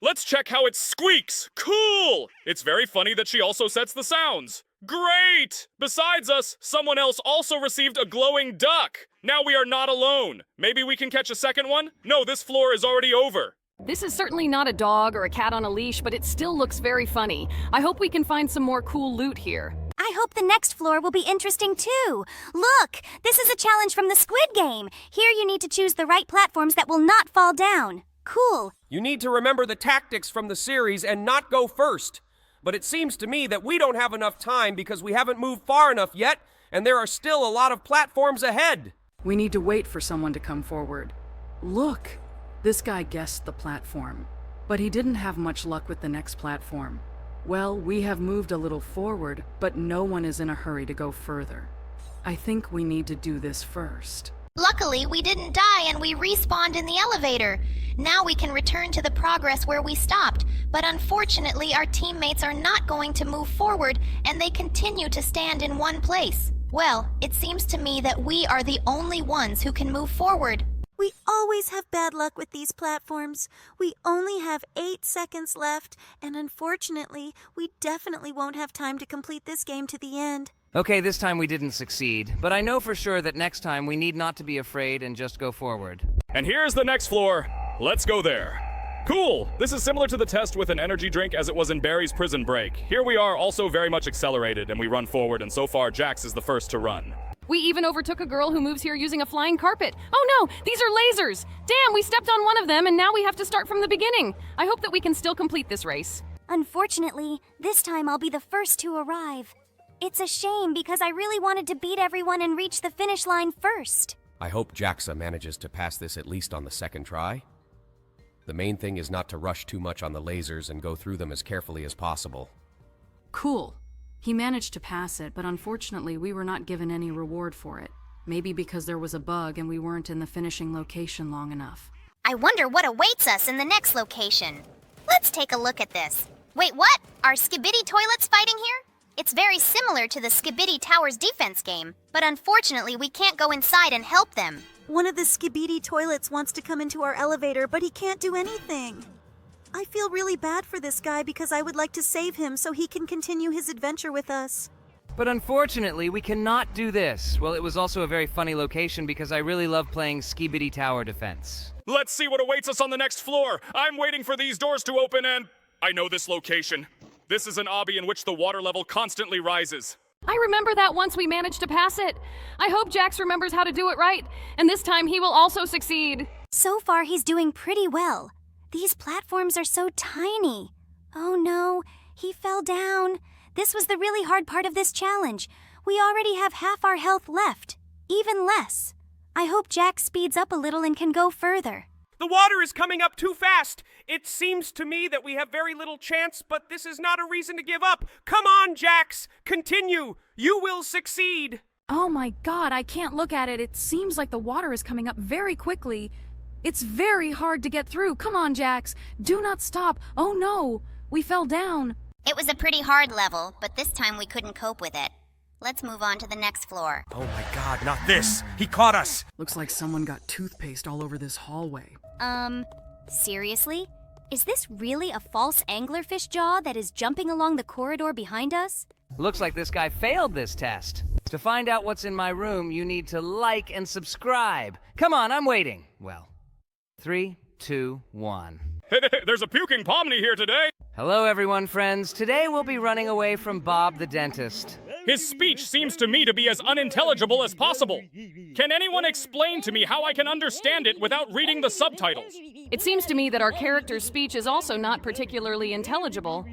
Let's check how it squeaks! Cool! It's very funny that she also sets the sounds. Great! Besides us, someone else also received a glowing duck. Now we are not alone. Maybe we can catch a second one? No, this floor is already over. This is certainly not a dog or a cat on a leash, but it still looks very funny. I hope we can find some more cool loot here. I hope the next floor will be interesting too. Look, this is a challenge from the Squid Game. Here you need to choose the right platforms that will not fall down. Cool. You need to remember the tactics from the series and not go first. But it seems to me that we don't have enough time because we haven't moved far enough yet, and there are still a lot of platforms ahead. We need to wait for someone to come forward. Look, this guy guessed the platform, but he didn't have much luck with the next platform. Well, we have moved a little forward, but no one is in a hurry to go further. I think we need to do this first. Luckily, we didn't die and we respawned in the elevator. Now we can return to the progress where we stopped, but unfortunately our teammates are not going to move forward and they continue to stand in one place. Well, it seems to me that we are the only ones who can move forward. We always have bad luck with these platforms. We only have 8 seconds left, and unfortunately, we definitely won't have time to complete this game to the end. Okay, this time we didn't succeed, but I know for sure that next time we need not to be afraid and just go forward. And here's the next floor. Let's go there. Cool! This is similar to the test with an energy drink as it was in Barry's prison break. Here we are, also very much accelerated, and we run forward, and so far Jax is the first to run. We even overtook a girl who moves here using a flying carpet. Oh no, these are lasers! Damn, we stepped on one of them and now we have to start from the beginning. I hope that we can still complete this race. Unfortunately, this time I'll be the first to arrive. It's a shame because I really wanted to beat everyone and reach the finish line first. I hope Jaxa manages to pass this at least on the second try. The main thing is not to rush too much on the lasers and go through them as carefully as possible. Cool. He managed to pass it, but unfortunately we were not given any reward for it. Maybe because there was a bug and we weren't in the finishing location long enough. I wonder what awaits us in the next location. Let's take a look at this. Wait, what? Are Skibidi toilets fighting here? It's very similar to the Skibidi Towers defense game, but unfortunately we can't go inside and help them. One of the Skibidi toilets wants to come into our elevator, but he can't do anything. I feel really bad for this guy because I would like to save him so he can continue his adventure with us. But unfortunately, we cannot do this. Well, it was also a very funny location because I really love playing Skibidi Tower Defense. Let's see what awaits us on the next floor. I'm waiting for these doors to open and... I know this location. This is an obby in which the water level constantly rises. I remember that once we managed to pass it. I hope Jax remembers how to do it right, and this time he will also succeed. So far, he's doing pretty well. These platforms are so tiny. Oh no, he fell down. This was the really hard part of this challenge. We already have half our health left, even less. I hope Jax speeds up a little and can go further. The water is coming up too fast. It seems to me that we have very little chance, but this is not a reason to give up. Come on, Jax. Continue. You will succeed. Oh my god, I can't look at it. It seems like the water is coming up very quickly. It's very hard to get through. Come on, Jax. Do not stop. Oh no, we fell down. It was a pretty hard level, but this time we couldn't cope with it. Let's move on to the next floor. Oh my god, not this. He caught us. Looks like someone got toothpaste all over this hallway. Seriously? Is this really a false anglerfish jaw that is jumping along the corridor behind us? Looks like this guy failed this test. To find out what's in my room, you need to like and subscribe. Come on, I'm waiting. Well, 3, 2, 1. There's a puking Pomni here today. Hello, everyone, friends. Today we'll be running away from Bob the dentist. His speech seems to me to be as unintelligible as possible. Can anyone explain to me how I can understand it without reading the subtitles? It seems to me that our character's speech is also not particularly intelligible.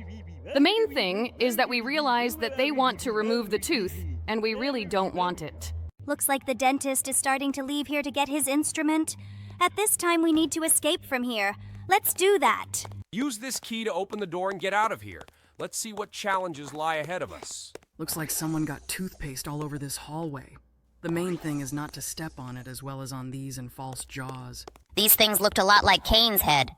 The main thing is that we realize that they want to remove the tooth, and we really don't want it. Looks like the dentist is starting to leave here to get his instrument. At this time, we need to escape from here. Let's do that. Use this key to open the door and get out of here. Let's see what challenges lie ahead of us. Looks like someone got toothpaste all over this hallway. The main thing is not to step on it as well as on these and false jaws. These things looked a lot like Kane's head.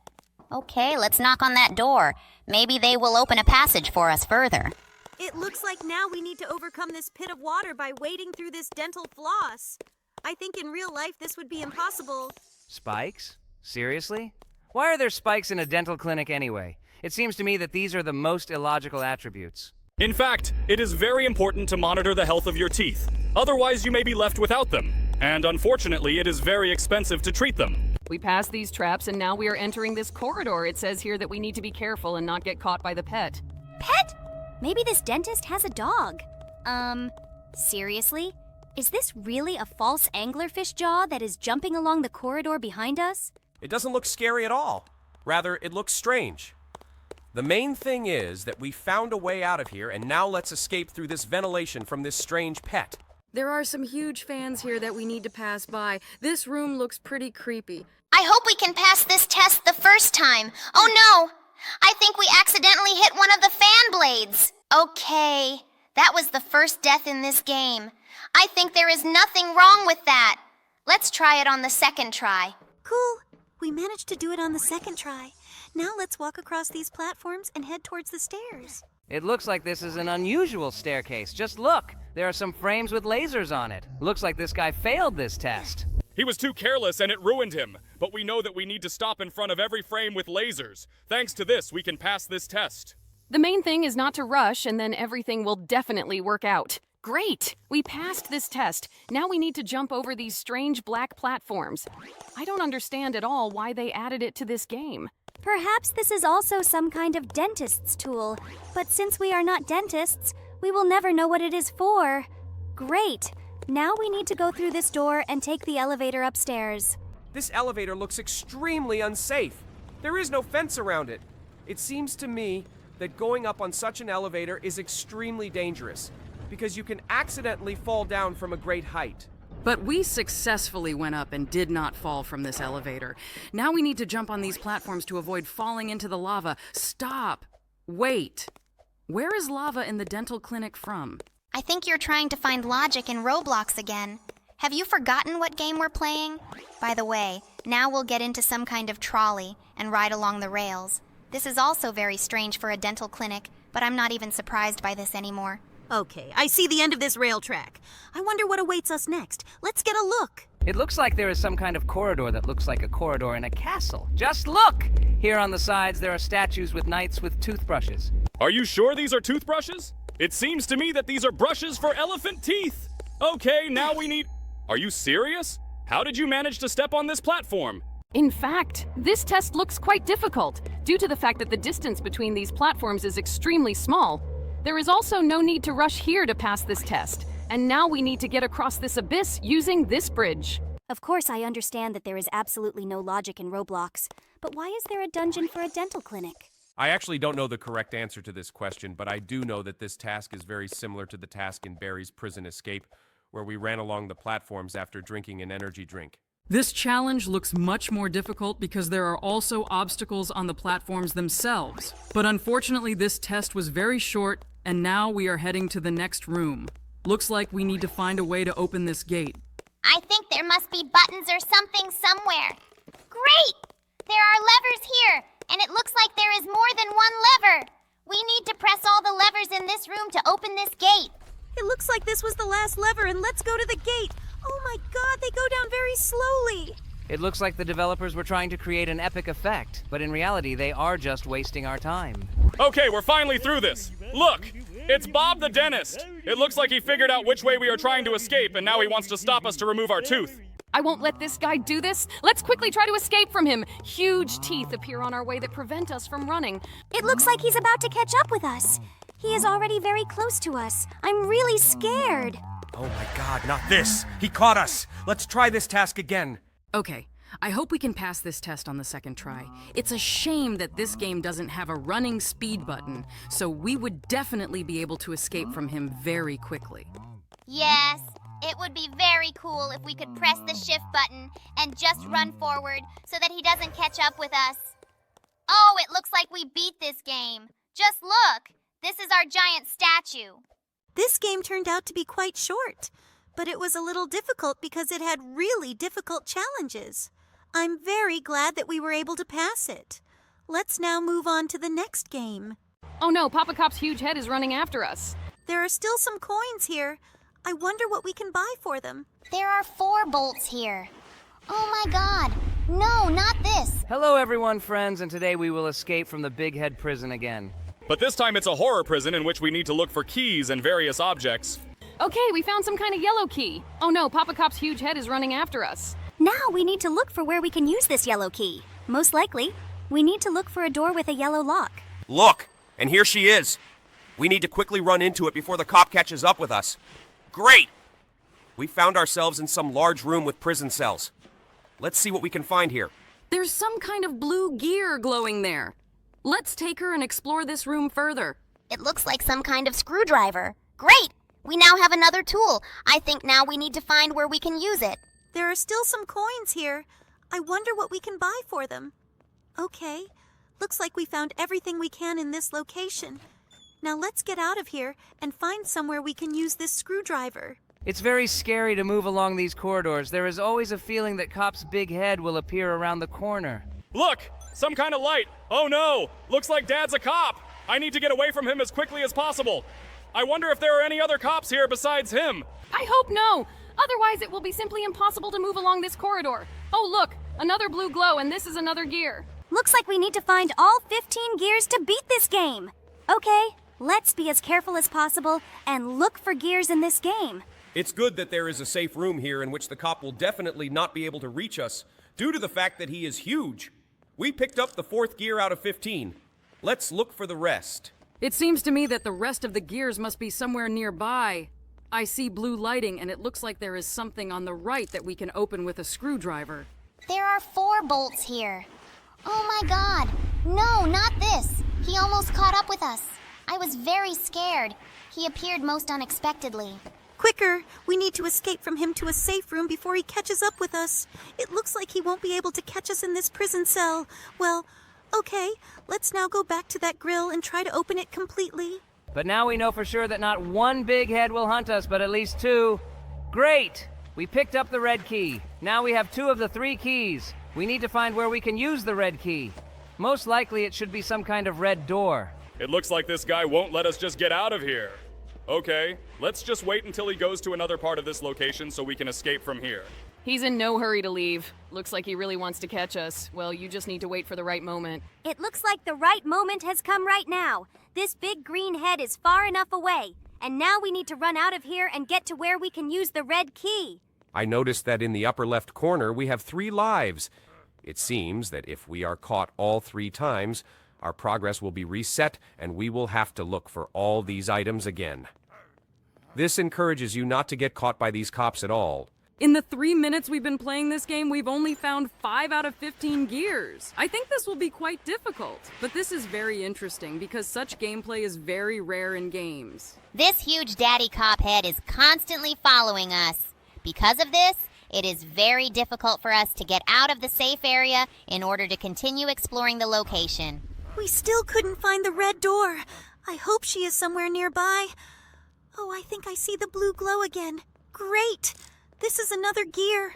Okay, let's knock on that door. Maybe they will open a passage for us further. It looks like now we need to overcome this pit of water by wading through this dental floss. I think in real life this would be impossible. Spikes? Seriously? Why are there spikes in a dental clinic anyway? It seems to me that these are the most illogical attributes. In fact, it is very important to monitor the health of your teeth. Otherwise, you may be left without them. And unfortunately, it is very expensive to treat them. We passed these traps and now we are entering this corridor. It says here that we need to be careful and not get caught by the pet. Pet? Maybe this dentist has a dog. Seriously? Is this really a false anglerfish jaw that is jumping along the corridor behind us? It doesn't look scary at all. Rather, it looks strange. The main thing is that we found a way out of here, and now let's escape through this ventilation from this strange pet. There are some huge fans here that we need to pass by. This room looks pretty creepy. I hope we can pass this test the first time. Oh no! I think we accidentally hit one of the fan blades. Okay, that was the first death in this game. I think there is nothing wrong with that. Let's try it on the second try. Cool. We managed to do it on the second try. Now let's walk across these platforms and head towards the stairs. It looks like this is an unusual staircase. Just look. There are some frames with lasers on it. Looks like this guy failed this test. He was too careless and it ruined him. But we know that we need to stop in front of every frame with lasers. Thanks to this, we can pass this test. The main thing is not to rush, and then everything will definitely work out. Great! We passed this test. Now we need to jump over these strange black platforms. I don't understand at all why they added it to this game. Perhaps this is also some kind of dentist's tool, but since we are not dentists, we will never know what it is for. Great! Now we need to go through this door and take the elevator upstairs. This elevator looks extremely unsafe. There is no fence around it. It seems to me that going up on such an elevator is extremely dangerous, because you can accidentally fall down from a great height. But we successfully went up and did not fall from this elevator. Now we need to jump on these platforms to avoid falling into the lava. Stop! Wait! Where is lava in the dental clinic from? I think you're trying to find logic in Roblox again. Have you forgotten what game we're playing? By the way, now we'll get into some kind of trolley and ride along the rails. This is also very strange for a dental clinic, but I'm not even surprised by this anymore. Okay, I see the end of this rail track. I wonder what awaits us next. Let's get a look. It looks like there is some kind of corridor that looks like a corridor in a castle. Just look! Here on the sides, there are statues with knights with toothbrushes. Are you sure these are toothbrushes? It seems to me that these are brushes for elephant teeth. Okay, now we need... Are you serious? How did you manage to step on this platform? In fact, this test looks quite difficult, due to the fact that the distance between these platforms is extremely small. There is also no need to rush here to pass this test, and now we need to get across this abyss using this bridge. Of course, I understand that there is absolutely no logic in Roblox, but why is there a dungeon for a dental clinic? I actually don't know the correct answer to this question, but I do know that this task is very similar to the task in Barry's prison escape, where we ran along the platforms after drinking an energy drink. This challenge looks much more difficult because there are also obstacles on the platforms themselves. But unfortunately, this test was very short, and now we are heading to the next room. Looks like we need to find a way to open this gate. I think there must be buttons or something somewhere. Great! There are levers here, and it looks like there is more than one lever. We need to press all the levers in this room to open this gate. It looks like this was the last lever, and let's go to the gate. Oh my god, they go down very slowly. It looks like the developers were trying to create an epic effect, but in reality, they are just wasting our time. Okay, we're finally through this. Look, it's Bob the dentist. It looks like he figured out which way we are trying to escape, and now he wants to stop us to remove our tooth. I won't let this guy do this. Let's quickly try to escape from him. Huge teeth appear on our way that prevent us from running. It looks like he's about to catch up with us. He is already very close to us. I'm really scared. Oh my god, not this! He caught us! Let's try this task again. Okay, I hope we can pass this test on the second try. It's a shame that this game doesn't have a running speed button, so we would definitely be able to escape from him very quickly. Yes, it would be very cool if we could press the shift button and just run forward so that he doesn't catch up with us. Oh, it looks like we beat this game. Just look! This is our giant statue. This game turned out to be quite short, but it was a little difficult because it had really difficult challenges. I'm very glad that we were able to pass it. Let's now move on to the next game. Oh no, Papa Cop's huge head is running after us. There are still some coins here. I wonder what we can buy for them. There are 4 bolts here. Oh my god. No, not this. Hello everyone, friends, and today we will escape from the Big Head prison again. But this time it's a horror prison in which we need to look for keys and various objects. Okay, we found some kind of yellow key. Oh no, Papa Cop's huge head is running after us. Now we need to look for where we can use this yellow key. Most likely, we need to look for a door with a yellow lock. Look! And here she is. We need to quickly run into it before the cop catches up with us. Great! We found ourselves in some large room with prison cells. Let's see what we can find here. There's some kind of blue gear glowing there. Let's take her and explore this room further. It looks like some kind of screwdriver. Great! We now have another tool. I think now we need to find where we can use it. There are still some coins here. I wonder what we can buy for them. Okay, looks like we found everything we can in this location. Now let's get out of here and find somewhere we can use this screwdriver. It's very scary to move along these corridors. There is always a feeling that Cop's big head will appear around the corner. Look! Some kind of light! Oh no! Looks like Dad's a cop! I need to get away from him as quickly as possible. I wonder if there are any other cops here besides him. I hope no. Otherwise, it will be simply impossible to move along this corridor. Oh, look, another blue glow, and this is another gear. Looks like we need to find all 15 gears to beat this game. Okay, let's be as careful as possible and look for gears in this game. It's good that there is a safe room here in which the cop will definitely not be able to reach us, due to the fact that he is huge. We picked up the 4th gear out of 15. Let's look for the rest. It seems to me that the rest of the gears must be somewhere nearby. I see blue lighting, and it looks like there is something on the right that we can open with a screwdriver. There are 4 bolts here. Oh my god. No, not this. He almost caught up with us. I was very scared. He appeared most unexpectedly. Quicker! We need to escape from him to a safe room before he catches up with us. It looks like he won't be able to catch us in this prison cell. Well, okay, let's now go back to that grill and try to open it completely. But now we know for sure that not one big head will hunt us, but at least 2. Great! We picked up the red key. Now we have 2 of the 3 keys. We need to find where we can use the red key. Most likely it should be some kind of red door. It looks like this guy won't let us just get out of here. Okay, let's just wait until he goes to another part of this location so we can escape from here. He's in no hurry to leave. Looks like he really wants to catch us. Well, you just need to wait for the right moment. It looks like the right moment has come right now. This big green head is far enough away, and now we need to run out of here and get to where we can use the red key. I noticed that in the upper left corner we have 3 lives. It seems that if we are caught all 3 times, our progress will be reset and we will have to look for all these items again. This encourages you not to get caught by these cops at all. In the 3 minutes we've been playing this game, we've only found 5 out of 15 gears. I think this will be quite difficult, but this is very interesting because such gameplay is very rare in games. This huge daddy cop head is constantly following us. Because of this, it is very difficult for us to get out of the safe area in order to continue exploring the location. We still couldn't find the red door. I hope she is somewhere nearby. Oh, I think I see the blue glow again. Great! This is another gear.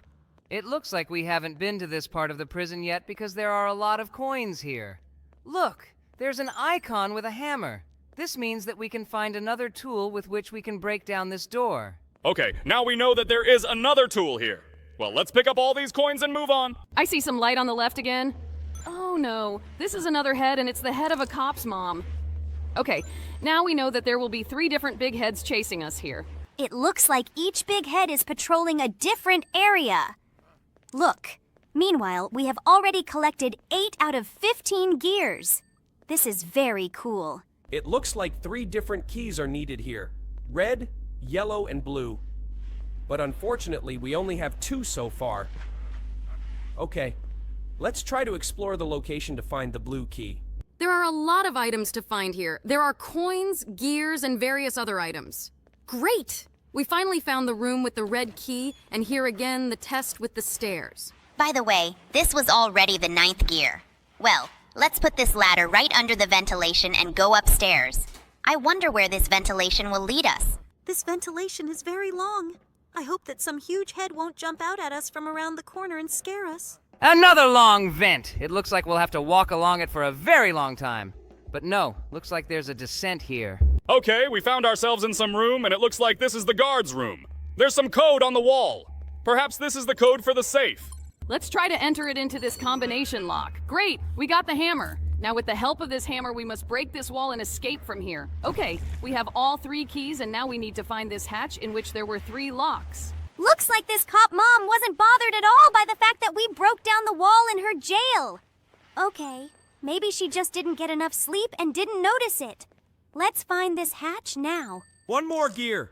It looks like we haven't been to this part of the prison yet because there are a lot of coins here. Look, there's an icon with a hammer. This means that we can find another tool with which we can break down this door. Okay, now we know that there is another tool here. Well, let's pick up all these coins and move on. I see some light on the left again. Oh no, this is another head, and it's the head of a cop's mom. Okay, now we know that there will be 3 different big heads chasing us here. It looks like each big head is patrolling a different area. Look, meanwhile, we have already collected 8 out of 15 gears. This is very cool. It looks like 3 different keys are needed here. Red, yellow, and blue. But unfortunately, we only have 2 so far. Okay, let's try to explore the location to find the blue key. There are a lot of items to find here. There are coins, gears, and various other items. Great! We finally found the room with the red key, and here again, the test with the stairs. By the way, this was already the 9th gear. Well, let's put this ladder right under the ventilation and go upstairs. I wonder where this ventilation will lead us. This ventilation is very long. I hope that some huge head won't jump out at us from around the corner and scare us. Another long vent! It looks like we'll have to walk along it for a very long time. But no, looks like there's a descent here. Okay, we found ourselves in some room, and it looks like this is the guard's room. There's some code on the wall. Perhaps this is the code for the safe. Let's try to enter it into this combination lock. Great, we got the hammer. Now with the help of this hammer, we must break this wall and escape from here. Okay, we have all 3 keys, and now we need to find this hatch in which there were 3 locks. Looks like this cop mom wasn't bothered at all by the fact that we broke down the wall in her jail. Okay, maybe she just didn't get enough sleep and didn't notice it. Let's find this hatch now. 1 more gear,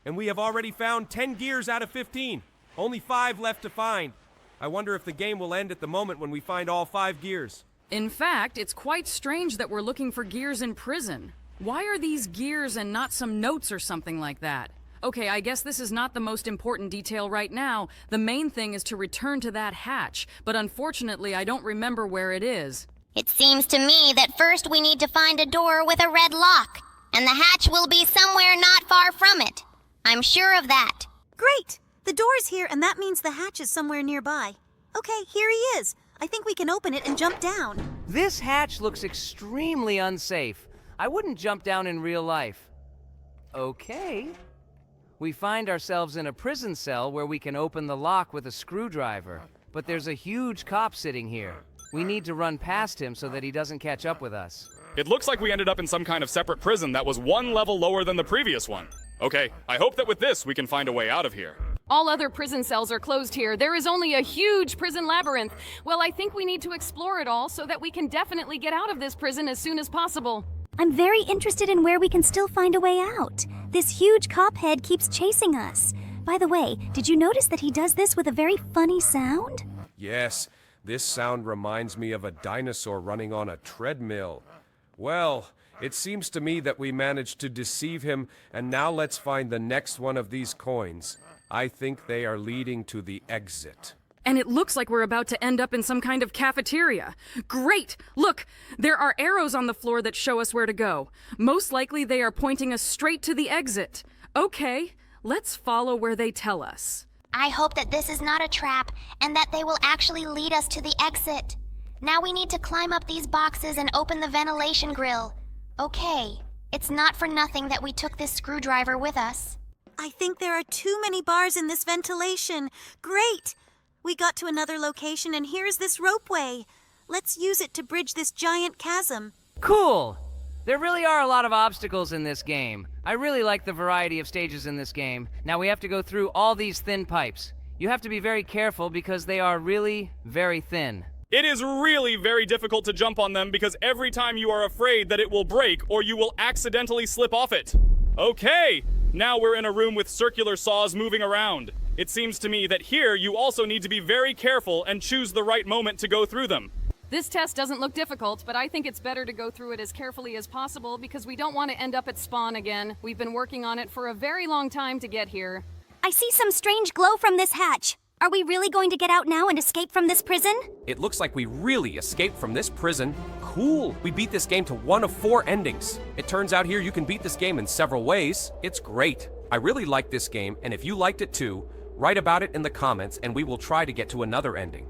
and we have already found 10 gears out of 15. Only 5 left to find. I wonder if the game will end at the moment when we find all 5 gears. In fact, it's quite strange that we're looking for gears in prison. Why are these gears and not some notes or something like that? Okay, I guess this is not the most important detail right now. The main thing is to return to that hatch, but unfortunately I don't remember where it is. It seems to me that first we need to find a door with a red lock, and the hatch will be somewhere not far from it. I'm sure of that. Great! The door's here, and that means the hatch is somewhere nearby. Okay, here he is. I think we can open it and jump down. This hatch looks extremely unsafe. I wouldn't jump down in real life. Okay. We find ourselves in a prison cell where we can open the lock with a screwdriver. But there's a huge cop sitting here. We need to run past him so that he doesn't catch up with us. It looks like we ended up in some kind of separate prison that was one level lower than the previous one. Okay, I hope that with this we can find a way out of here. All other prison cells are closed here. There is only a huge prison labyrinth. Well, I think we need to explore it all so that we can definitely get out of this prison as soon as possible. I'm very interested in where we can still find a way out. This huge cop head keeps chasing us. By the way, did you notice that he does this with a very funny sound? Yes, this sound reminds me of a dinosaur running on a treadmill. Well, it seems to me that we managed to deceive him, and now let's find the next one of these coins. I think they are leading to the exit. And it looks like we're about to end up in some kind of cafeteria. Great! Look, there are arrows on the floor that show us where to go. Most likely they are pointing us straight to the exit. Okay, let's follow where they tell us. I hope that this is not a trap and that they will actually lead us to the exit. Now we need to climb up these boxes and open the ventilation grill. Okay, it's not for nothing that we took this screwdriver with us. I think there are too many bars in this ventilation. Great! We got to another location and here's this ropeway. Let's use it to bridge this giant chasm. Cool! There really are a lot of obstacles in this game. I really like the variety of stages in this game. Now we have to go through all these thin pipes. You have to be very careful because they are really very thin. It is really very difficult to jump on them because every time you are afraid that it will break or you will accidentally slip off it. Okay, now we're in a room with circular saws moving around. It seems to me that here you also need to be very careful and choose the right moment to go through them. This test doesn't look difficult, but I think it's better to go through it as carefully as possible because we don't want to end up at spawn again. We've been working on it for a very long time to get here. I see some strange glow from this hatch. Are we really going to get out now and escape from this prison? It looks like we really escaped from this prison. Cool! We beat this game to one of 4 endings. It turns out here you can beat this game in several ways. It's great. I really like this game, and if you liked it too, write about it in the comments and we will try to get to another ending.